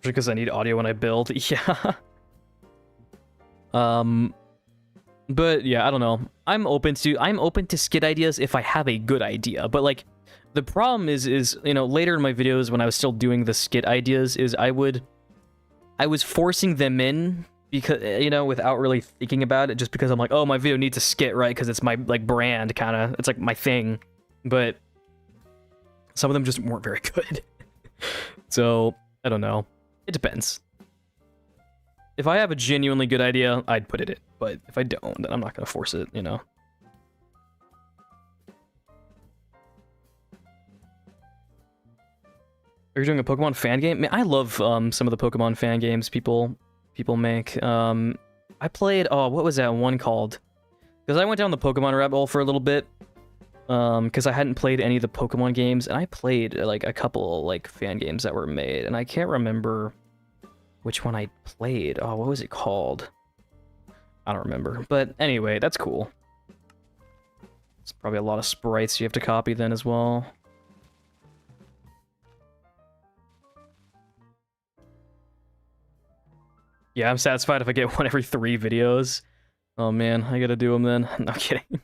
Because I need audio when I build. Yeah. But yeah, I don't know. I'm open to skit ideas if I have a good idea. But like, the problem is you know, later in my videos when I was still doing the skit ideas, is I was forcing them in because, you know, without really thinking about it, just because I'm like, oh, my video needs a skit, right? Because it's my like brand, kind of. It's like my thing. But some of them just weren't very good. So I don't know. It depends. If I have a genuinely good idea, I'd put it in. But if I don't, then I'm not gonna force it, you know. Are you doing a Pokemon fan game? Man, I love some of the Pokemon fan games people make. I played, oh, what was that one called? Because I went down the Pokemon rabbit hole for a little bit. Because I hadn't played any of the Pokemon games, and I played like a couple like fan games that were made, and I can't remember which one I played. Oh, what was it called? I don't remember. But anyway, that's cool. It's probably a lot of sprites you have to copy then as well. Yeah, I'm satisfied if I get one every 3 videos. Oh man, I gotta do them then. No kidding.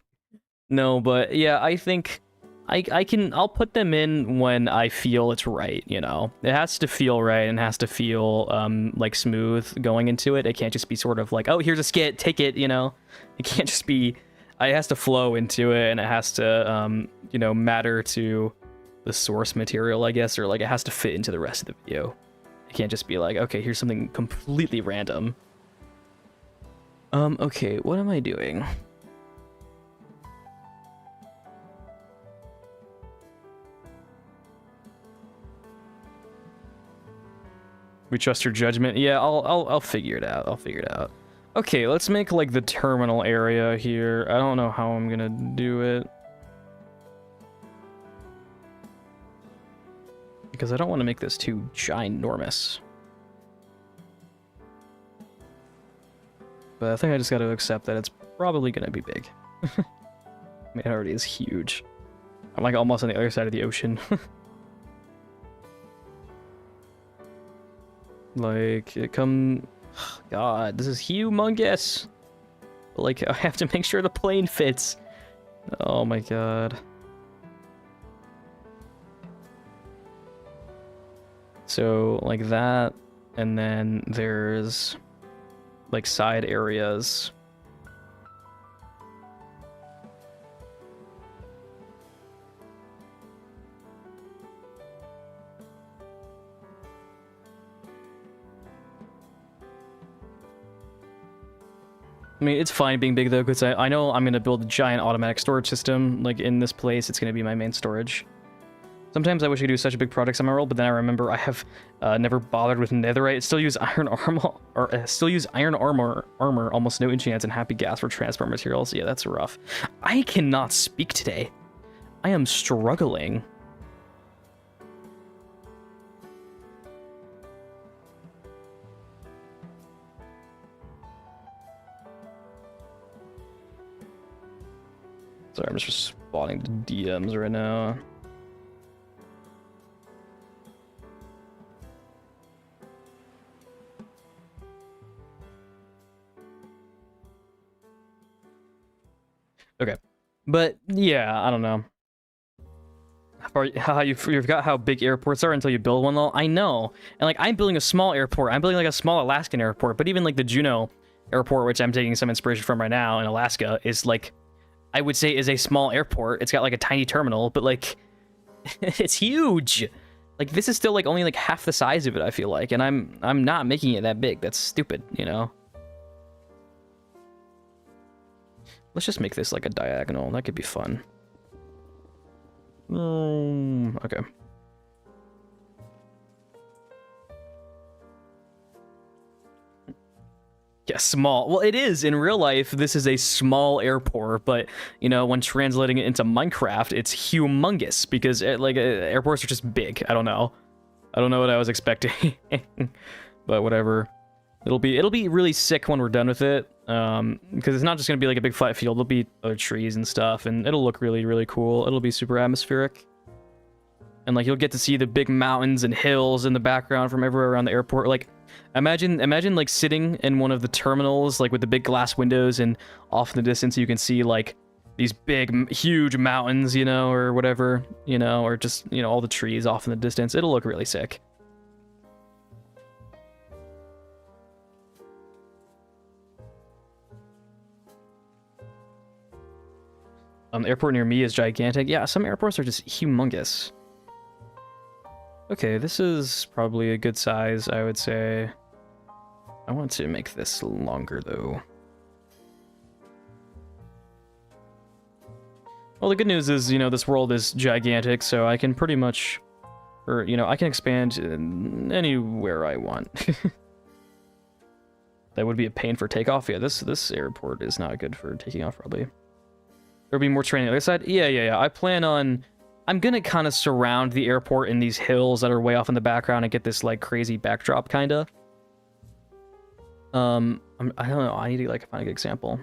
No, but yeah, I think I'll put them in when I feel it's right, you know. It has to feel right and has to feel like smooth going into it. It can't just be sort of like, oh, here's a skit, take it, you know. It can't just be, it has to flow into it, and it has to you know, matter to the source material, I guess, or like it has to fit into the rest of the video. It can't just be like, okay, here's something completely random. Okay, what am I doing? We trust your judgment. Yeah, I'll figure it out. I'll figure it out. Okay, let's make like the terminal area here. I don't know how I'm gonna do it. Because I don't want to make this too ginormous. But I think I just got to accept that it's probably gonna be big. I mean, it already is huge. I'm like almost on the other side of the ocean. Like, it come... God, this is humongous! But, like, I have to make sure the plane fits. Oh my god. So, like that, and then there's, like, side areas. I mean, it's fine being big, though, because I know I'm going to build a giant automatic storage system. Like, in this place, it's going to be my main storage. Sometimes I wish I could do such big projects on my world, but then I remember I have never bothered with netherite. Still use iron armor, armor, almost no enchants, and happy gas for transport materials. Yeah, that's rough. I cannot speak today. I am struggling. Sorry, I'm just responding to DMs right now. Okay, but yeah, I don't know. How you forgot how big airports are until you build one, though. I know, and like I'm building a small airport. I'm building like a small Alaskan airport, but even like the Juneau airport, which I'm taking some inspiration from right now in Alaska, is like, I would say, is a small airport. It's got like a tiny terminal, but like it's huge. Like this is still like only like half the size of it, I feel like, and I'm not making it that big. That's stupid, you know. Let's just make this like a diagonal. That could be fun. Okay. Yeah, small. Well, it is in real life. This is a small airport, but you know, when translating it into Minecraft, it's humongous because airports are just big. I don't know what I was expecting, but whatever. It'll be really sick when we're done with it. Because it's not just gonna be like a big flat field. There'll be other trees and stuff, and it'll look really, really cool. It'll be super atmospheric. And like you'll get to see the big mountains and hills in the background from everywhere around the airport. Like imagine like sitting in one of the terminals like with the big glass windows, and off in the distance you can see like these big huge mountains, you know, or whatever, you know, or just, you know, all the trees off in the distance. It'll look really sick. The airport near me is gigantic. Yeah, some airports are just humongous. Okay, this is probably a good size, I would say. I want to make this longer, though. Well, the good news is, you know, this world is gigantic, so I can pretty much... Or, you know, I can expand anywhere I want. That would be a pain for takeoff. Yeah, this airport is not good for taking off, probably. There'll be more training on the other side. Yeah. I plan on... I'm gonna kind of surround the airport in these hills that are way off in the background and get this like crazy backdrop, kind of. I don't know. I need to like find a good example.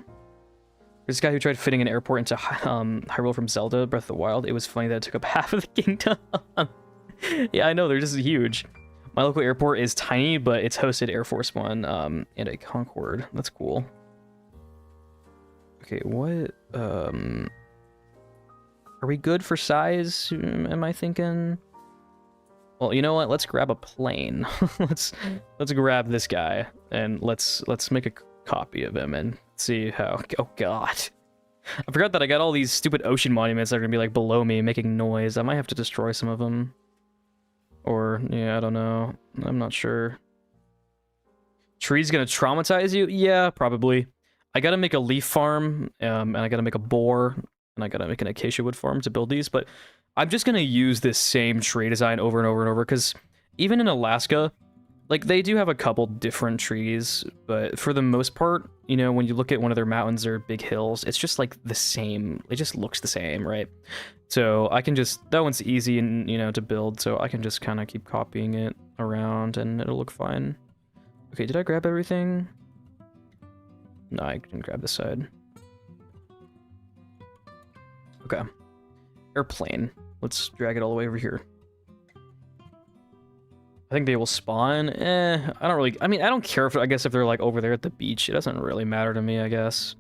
There's this guy who tried fitting an airport into Hyrule from Zelda Breath of the Wild. It was funny that it took up half of the kingdom. Yeah, I know. They're just huge. My local airport is tiny, but it's hosted Air Force One and a Concorde. That's cool. Okay, what? Are we good for size? Am I thinking? Well, you know what? Let's grab a plane. let's grab this guy and let's make a copy of him and see how. Oh God, I forgot that I got all these stupid ocean monuments that are gonna be like below me making noise. I might have to destroy some of them. Or yeah, I don't know. I'm not sure. Tree's gonna traumatize you? Yeah, probably. I gotta make a leaf farm, and I gotta make a boar. And I gotta make an acacia wood farm to build these, but I'm just gonna use this same tree design over and over and over, because even in Alaska, like, they do have a couple different trees, but for the most part, you know, when you look at one of their mountains or big hills, it's just like the same. It just looks the same, right? So I can just, that one's easy and, you know, to build, so I can just kind of keep copying it around and it'll look fine. Okay, did I grab everything? No, I didn't grab this side. Okay. Airplane. Let's drag it all the way over here. I think they will spawn. I don't really... I mean, I don't care if... I guess if they're, like, over there at the beach. It doesn't really matter to me, I guess.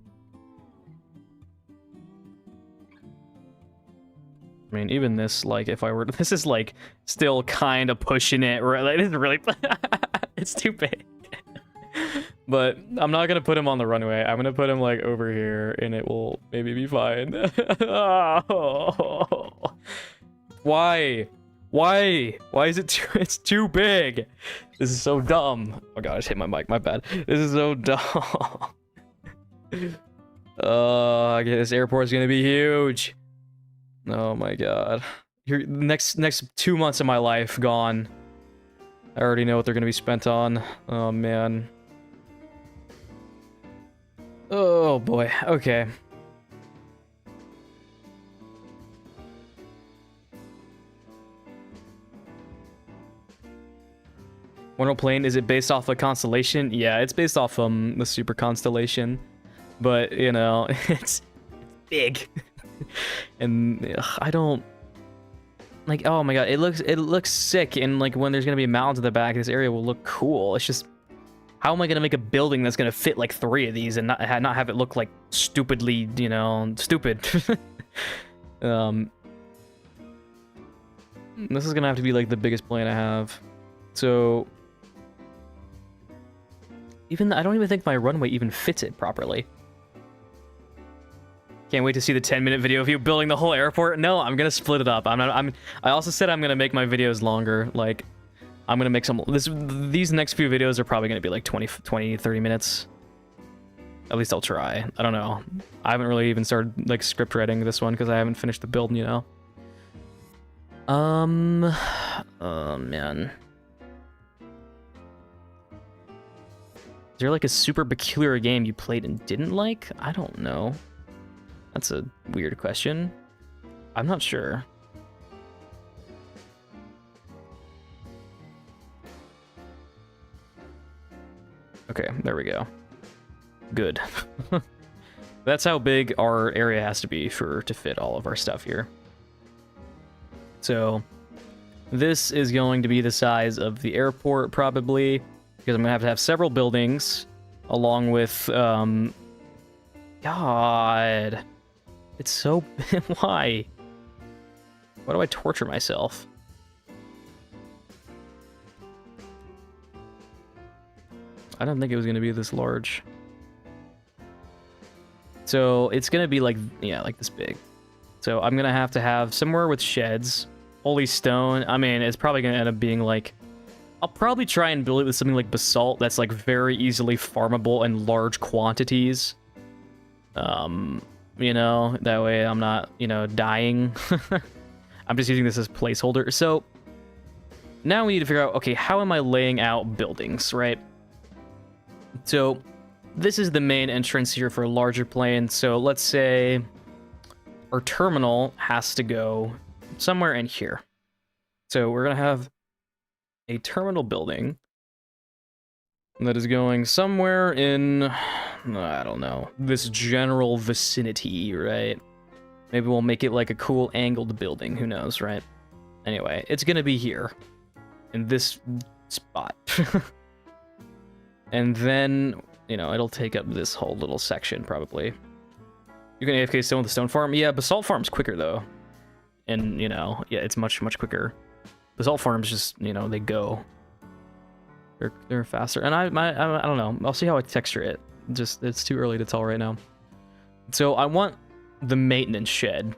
I mean, even this, like, if I were... This is, like, still kind of pushing it. Right? Like, it's really... It's too big. But I'm not gonna put him on the runway. I'm gonna put him like over here, and it will maybe be fine. Oh. Why? Why is it too? It's too big. This is so dumb. Oh god, I just hit my mic. My bad. This is so dumb. I guess this airport is gonna be huge. Oh my god. Here, next 2 months of my life gone. I already know what they're gonna be spent on. Oh man. Oh boy, okay. Wonder Plane, is it based off a constellation? Yeah, it's based off the super constellation. But, you know, it's big. And I don't like, oh my god, it looks sick, and like when there's gonna be mountains in the back, this area will look cool. It's just, how am I gonna make a building that's gonna fit like 3 of these and not have it look like stupidly, you know, stupid? This is gonna have to be like the biggest plane I have. So I don't even think my runway even fits it properly. Can't wait to see the 10-minute video of you building the whole airport. No, I'm gonna split it up. I also said I'm gonna make my videos longer. Like, I'm gonna make some... These next few videos are probably gonna be like 20, 30 minutes. At least I'll try. I don't know. I haven't really even started like script writing this one because I haven't finished the build, you know. Oh man. Is there like a super peculiar game you played and didn't like? I don't know. That's a weird question. I'm not sure. Okay, there we go. good. That's how big our area has to be to fit all of our stuff here. So this is going to be the size of the airport, probably, because I'm going to have several buildings, along with, God, it's so, why? Why do I torture myself? I don't think it was going to be this large. So it's going to be like, yeah, like this big. So I'm going to have somewhere with sheds. Holy stone. I mean, it's probably going to end up being like... I'll probably try and build it with something like basalt that's like very easily farmable in large quantities. You know, that way I'm not, you know, dying. I'm just using this as placeholder. So now we need to figure out, okay, how am I laying out buildings, right? So this is the main entrance here for a larger plane. So let's say our terminal has to go somewhere in here. So we're going to have a terminal building that is going somewhere in, I don't know, this general vicinity, right? Maybe we'll make it like a cool angled building. Who knows, right? Anyway, it's going to be here in this spot. And then, you know, it'll take up this whole little section, probably. You can AFK stone with the stone farm. Yeah, basalt farm's quicker, though. And, you know, yeah, it's much, much quicker. Basalt farms just, you know, they go. They're faster. And I don't know. I'll see how I texture it. Just, it's too early to tell right now. So I want the maintenance shed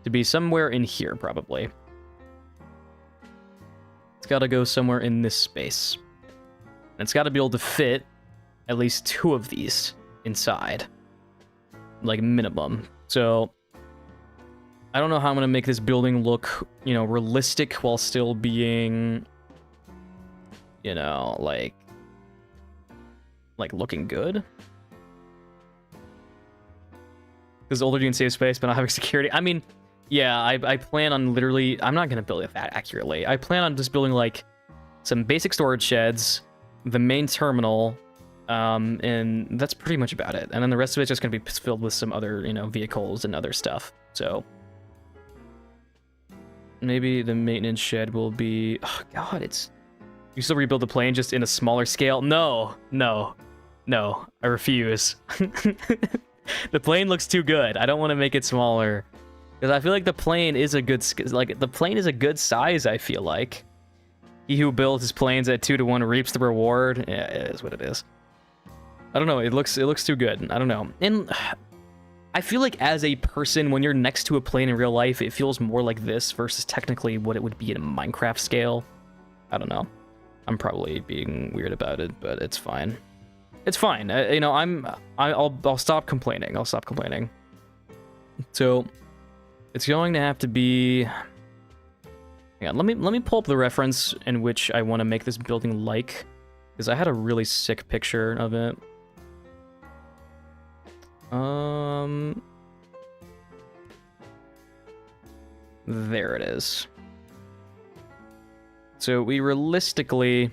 to be somewhere in here, probably. It's got to go somewhere in this space. And it's got to be able to fit at least 2 of these inside. Like, minimum. So, I don't know how I'm going to make this building look, you know, realistic while still being, you know, like looking good. Because older doing save space, but not having security. I mean, yeah, I plan on literally... I'm not going to build it that accurately. I plan on just building, like, some basic storage sheds, the main terminal, and that's pretty much about it. And then the rest of it's just going to be filled with some other, you know, vehicles and other stuff. So maybe the maintenance shed will be... Oh, God, it's... You still rebuild the plane just in a smaller scale? No, no, no, I refuse. The plane looks too good. I don't want to make it smaller. Because I feel like the plane is a good... Like, the plane is a good size, I feel like. He who builds his planes at 2-to-1 reaps the reward. Yeah, it is what it is. I don't know. It looks too good. I don't know. And I feel like as a person, when you're next to a plane in real life, it feels more like this versus technically what it would be in a Minecraft scale. I don't know. I'm probably being weird about it, but it's fine. It's fine. You know, I'll stop complaining. I'll stop complaining. So it's going to have to be... Yeah, let me pull up the reference in which I want to make this building like, because I had a really sick picture of it. There it is. So we realistically,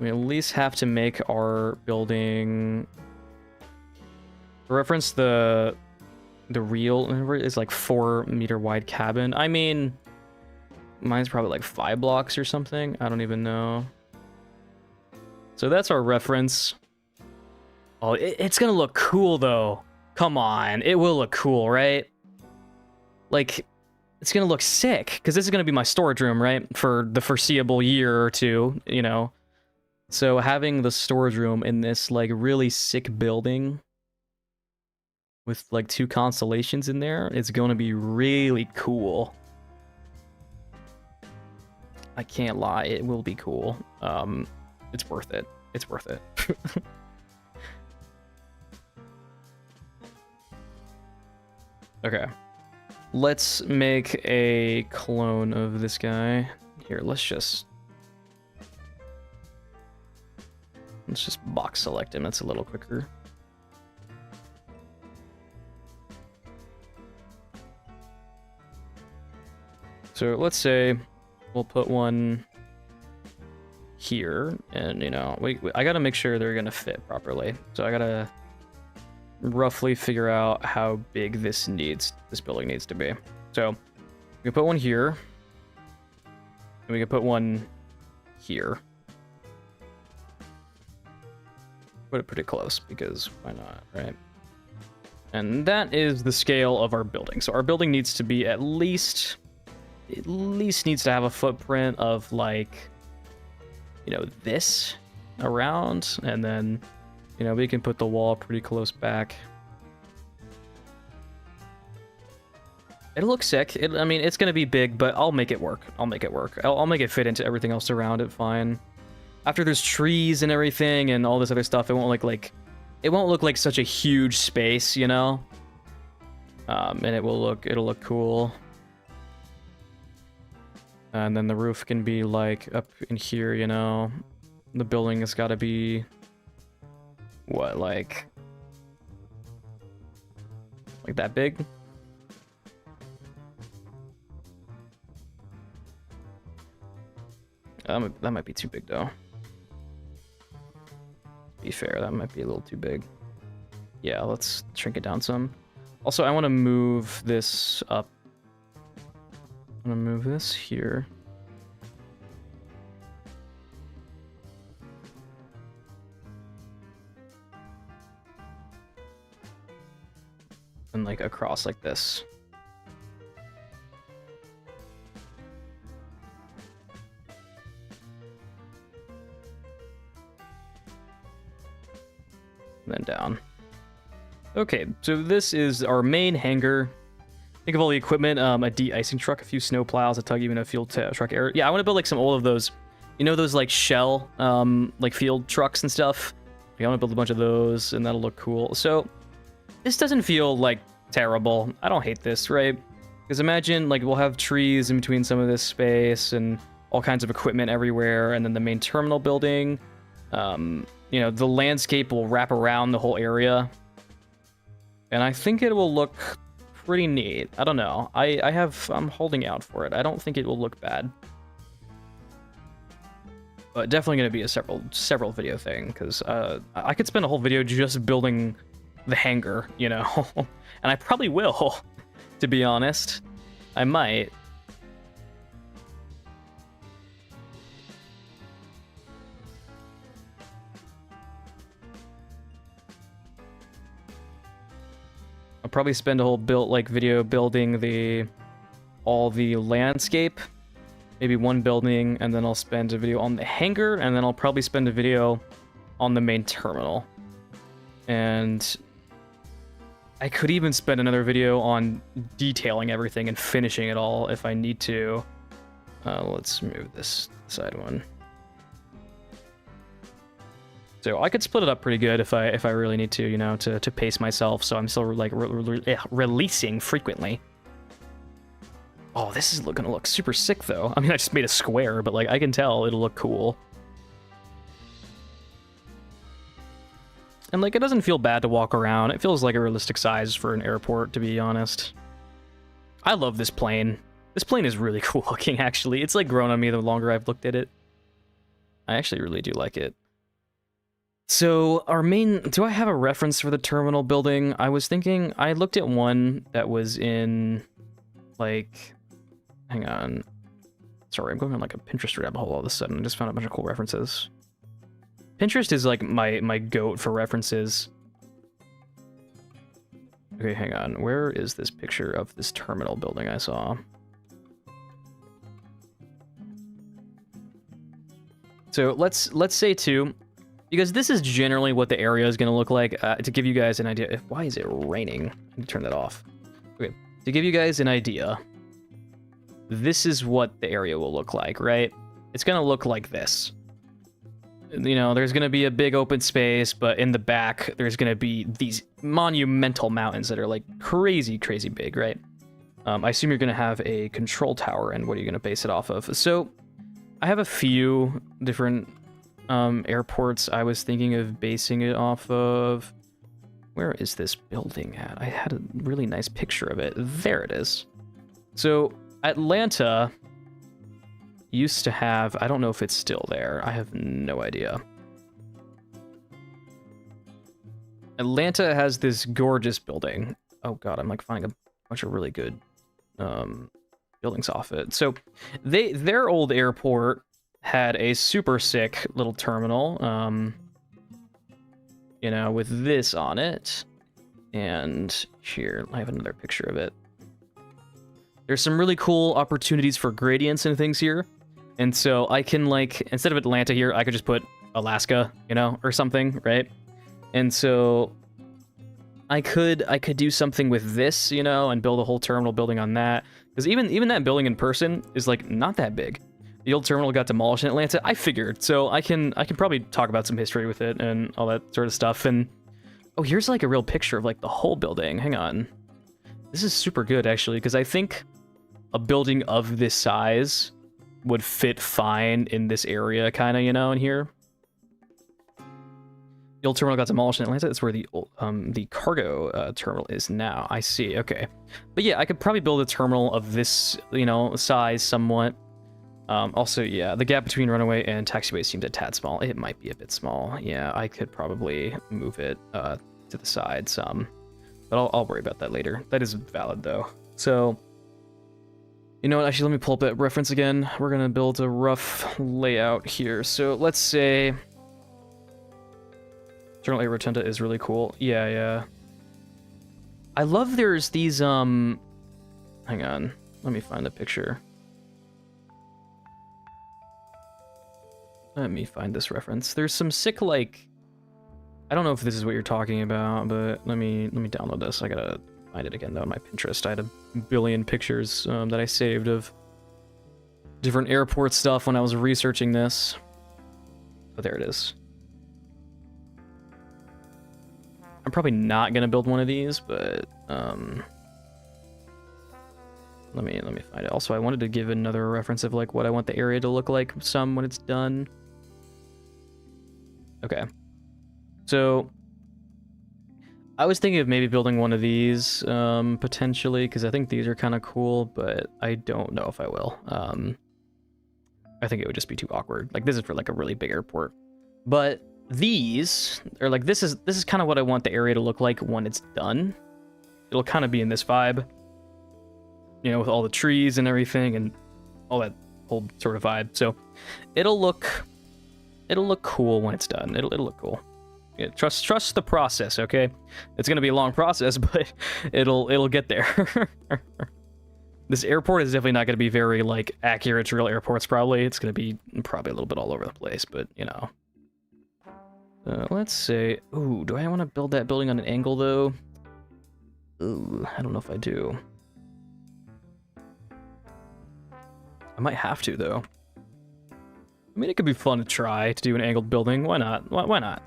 we at least have to make our building reference the real is like 4-meter wide cabin. I mean, mine's probably like 5 blocks or something. I don't even know. So that's our reference. Oh, it's gonna look cool though. Come on, it will look cool, right? Like, it's gonna look sick because this is gonna be my storage room, right? For the foreseeable year or two, you know. So having the storage room in this like really sick building with like 2 constellations in there, it's going to be really cool. I can't lie, it will be cool. It's worth it. It's worth it. Okay. Let's make a clone of this guy. Here, let's just box select him. That's a little quicker. So let's say we'll put one here, and you know, I gotta make sure they're gonna fit properly. So I gotta roughly figure out how big this building needs to be. So we can put one here, and we can put one here. Put it pretty close because why not, right? And that is the scale of our building. So our building needs to be at least needs to have a footprint of like, you know, this around, and then, you know, we can put the wall pretty close back. It'll look sick. I mean, it's gonna be big, but I'll make it work. I'll make it work. I'll make it fit into everything else around it fine. After there's trees and everything and all this other stuff, it won't look like such a huge space, you know. And it'll look cool. And then the roof can be like up in here, you know. The building has got to be what, like that big? That might be too big though. Be fair, that might be a little too big. Yeah, let's shrink it down some. Also, I want to move this up. I'm gonna move this here. And like across like this. And then down. Okay, so this is our main hangar. Think of all the equipment, a de-icing truck, a few snow plows, a tug, even a field truck. Yeah, I want to build like some old of those, you know, those like shell, like field trucks and stuff. I want to build a bunch of those, and that'll look cool. So this doesn't feel like terrible. I don't hate this, right? Because imagine like we'll have trees in between some of this space and all kinds of equipment everywhere, and then the main terminal building. You know, the landscape will wrap around the whole area, and I think it will look pretty neat. I don't know. I'm holding out for it. I don't think it will look bad. But definitely going to be a several video thing, because I could spend a whole video just building the hangar, you know. And I probably will, to be honest. I might. I'll probably spend a whole video building all the landscape, maybe one building, and then I'll spend a video on the hangar, and then I'll probably spend a video on the main terminal. And I could even spend another video on detailing everything and finishing it all if I need to. Let's move this side one. So I could split it up pretty good if I really need to, you know, to pace myself, so I'm still like releasing frequently. Oh, this is gonna look super sick though. I mean, I just made a square, but like I can tell it'll look cool. And like it doesn't feel bad to walk around. It feels like a realistic size for an airport, to be honest. I love this plane. This plane is really cool looking, actually. It's like grown on me the longer I've looked at it. I actually really do like it. So our main, do I have a reference for the terminal building? I was thinking, I looked at one that was in, like, hang on. Sorry, I'm going on like a Pinterest rabbit hole all of a sudden. I just found a bunch of cool references. Pinterest is like my goat for references. Okay, hang on. Where is this picture of this terminal building I saw? So let's say too, because this is generally what the area is going to look like, to give you guys an idea. Why is it raining? Let me turn that off. Okay, to give you guys an idea, this is what the area will look like, right? It's going to look like this. You know, there's going to be a big open space, but in the back, there's going to be these monumental mountains that are like crazy, crazy big, right? I assume you're going to have a control tower, and what are you going to base it off of? So I have a few different airports I was thinking of basing it off of. Where is this building at? I had a really nice picture of it. There it is. So Atlanta used to have, I don't know if it's still there. I have no idea. Atlanta has this gorgeous building. Oh god, I'm like finding a bunch of really good buildings off it. So their old airport had a super sick little terminal, you know, with this on it. And here, I have another picture of it. There's some really cool opportunities for gradients and things here. And so I can, like, instead of Atlanta here, I could just put Alaska, you know, or something, right? And so I could do something with this, you know, and build a whole terminal building on that. Because even that building in person is, like, not that big. The old terminal got demolished in Atlanta, I figured. So I can probably talk about some history with it and all that sort of stuff. And oh, here's like a real picture of like the whole building. Hang on. This is super good actually, because I think a building of this size would fit fine in this area, kind of, you know, in here. The old terminal got demolished in Atlanta. That's where the cargo terminal is now. I see. Okay, but yeah, I could probably build a terminal of this, you know, size somewhat. Also, yeah, the gap between runway and taxiway seems a tad small. It might be a bit small. Yeah, I could probably move it to the side some, but I'll worry about that later. That is valid though. So, you know what? Actually, let me pull up that reference again. We're gonna build a rough layout here. So let's say Terminal A Rotunda is really cool. Yeah, yeah. I love there's these hang on. Let me find the picture. Let me find this reference. There's some sick, like, I don't know if this is what you're talking about, but let me download this. I gotta find it again though on my Pinterest. I had a billion pictures that I saved of different airport stuff when I was researching this. Oh, there it is. I'm probably not gonna build one of these, but let me find it. Also, I wanted to give another reference of like what I want the area to look like some when it's done. Okay. So I was thinking of maybe building one of these potentially, because I think these are kind of cool, but I don't know if I will. I think it would just be too awkward. Like this is for like a really big airport. But these are like, this is kind of what I want the area to look like when it's done. It'll kind of be in this vibe, you know, with all the trees and everything and all that whole sort of vibe. So it'll look cool when it's done. It'll look cool. Yeah, trust the process, okay? It's gonna be a long process, but it'll get there. This airport is definitely not gonna be very like accurate to real airports. Probably it's gonna be probably a little bit all over the place, but you know. Let's say, ooh, do I want to build that building on an angle though? Ooh, I don't know if I do. I might have to though. I mean, it could be fun to try to do an angled building. Why not? Why not?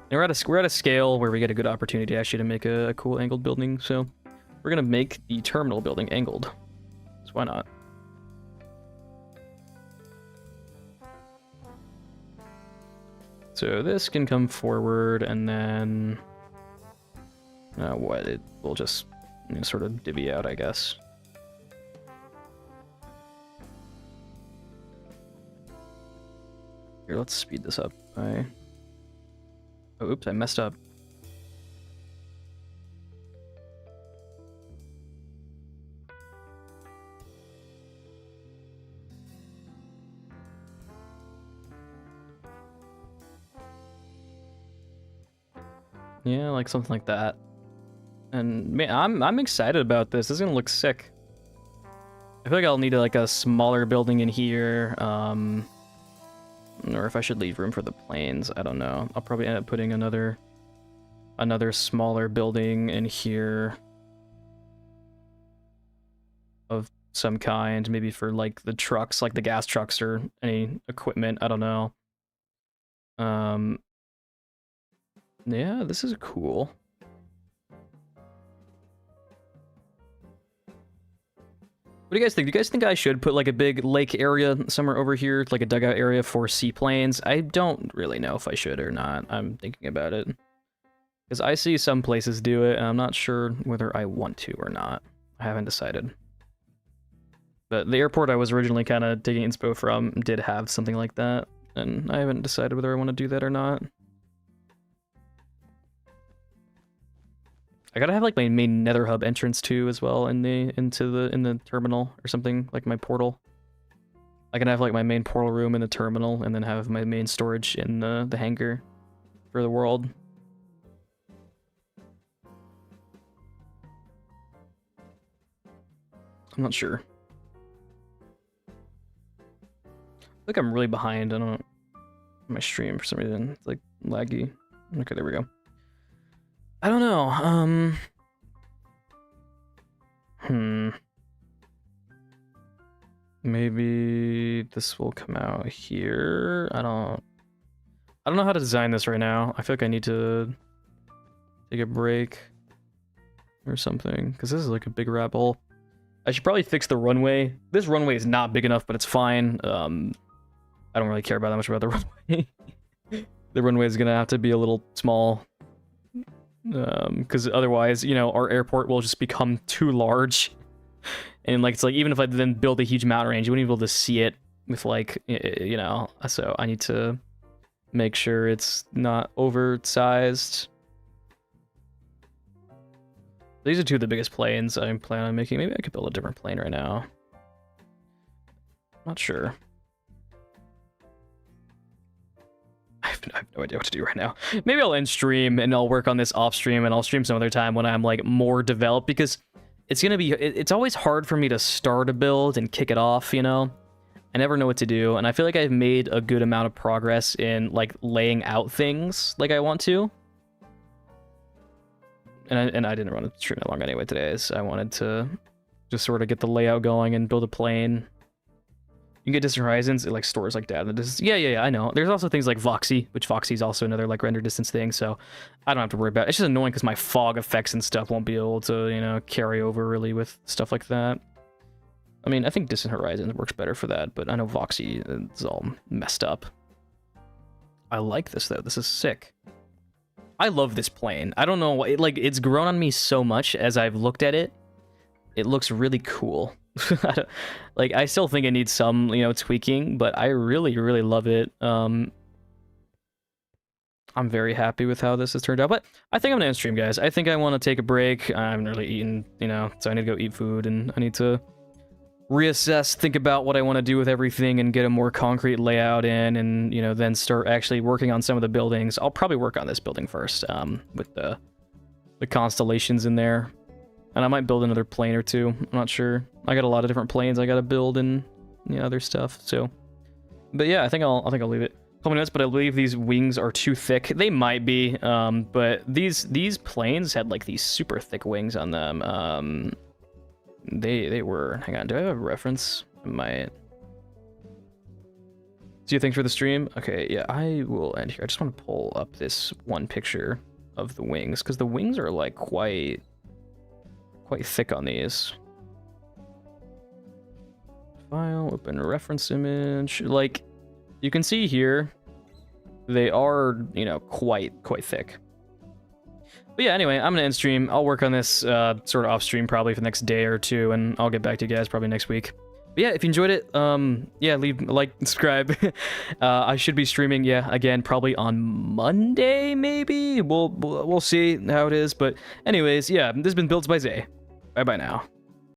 And we're at a scale where we get a good opportunity actually to make a cool angled building. So we're gonna make the terminal building angled. So why not? So this can come forward, and then what? It will just, you know, sort of divvy out, I guess. Here, let's speed this up. Oh, oops, I messed up. Yeah, like something like that. And man, I'm excited about this. This is gonna look sick. I feel like I'll need like a smaller building in here, or if I should leave room for the planes, I don't know. I'll probably end up putting another smaller building in here of some kind, maybe for like the trucks, like the gas trucks or any equipment. I don't know. Yeah, this is cool. What do you guys think? Do you guys think I should put like a big lake area somewhere over here, like a dugout area for seaplanes? I don't really know if I should or not. I'm thinking about it. Because I see some places do it, and I'm not sure whether I want to or not. I haven't decided. But the airport I was originally kind of taking inspo from did have something like that, and I haven't decided whether I want to do that or not. I gotta have like my main Nether hub entrance too as well in the terminal or something, like my portal. I can have like my main portal room in the terminal and then have my main storage in the hangar for the world. I'm not sure. I think I'm really behind on my stream for some reason. It's like laggy. Okay, there we go. I don't know. Maybe this will come out here. I don't know how to design this right now. I feel like I need to take a break or something, because this is like a big rat hole. I should probably fix the runway. This runway is not big enough, but it's fine. I don't really care about that much about the runway. The runway is gonna have to be a little small, because otherwise, you know, our airport will just become too large. And like, it's like, even if I then build a huge mountain range, you wouldn't be able to see it with like, you know, so I need to make sure it's not oversized. These are two of the biggest planes I'm planning on making. Maybe I could build a different plane right now. Not sure. I have no idea what to do right now. Maybe I'll end stream and I'll work on this off stream, and I'll stream some other time when I'm like more developed, because it's gonna be, it's always hard for me to start a build and kick it off, you know? I never know what to do, and I feel like I've made a good amount of progress in like laying out things like I want to. And I didn't run a stream that long anyway today, so I wanted to just sort of get the layout going and build a plane. You can get distant horizons, it like stores like data in the distance. Yeah, I know. There's also things like Voxy, which Voxy is also another like render distance thing, so I don't have to worry about it. It's just annoying because my fog effects and stuff won't be able to, you know, carry over really with stuff like that. I mean, I think distant horizons works better for that, but I know Voxy is all messed up. I like this though. This is sick. I love this plane. I don't know, it's grown on me so much as I've looked at it. It looks really cool. I still think it needs some, you know, tweaking, but I really, really love it. I'm very happy with how this has turned out, but I think I'm gonna end stream, guys. I think I want to take a break. I haven't really eaten, you know, so I need to go eat food, and I need to reassess, think about what I want to do with everything, and get a more concrete layout in, and, you know, then start actually working on some of the buildings. I'll probably work on this building first, with the constellations in there. And I might build another plane or two. I'm not sure. I got a lot of different planes I gotta build and, you know, other stuff. So, but yeah, I think I'll leave it. A couple minutes, but I believe these wings are too thick. They might be, but these planes had like these super thick wings on them. They were. Hang on, do I have a reference? I might. See you. Thanks for the stream. Okay, yeah, I will end here. I just want to pull up this one picture of the wings, because the wings are like quite thick on these. File, open reference image. Like, you can see here, they are, you know, quite thick. But yeah, anyway, I'm gonna end stream. I'll work on this sort of off stream probably for the next day or two, and I'll get back to you guys probably next week. But yeah, if you enjoyed it, yeah, leave a like, subscribe. I should be streaming, yeah, again, probably on Monday, maybe? We'll see how it is. But anyways, yeah, this has been Builds by Zay. Bye-bye now.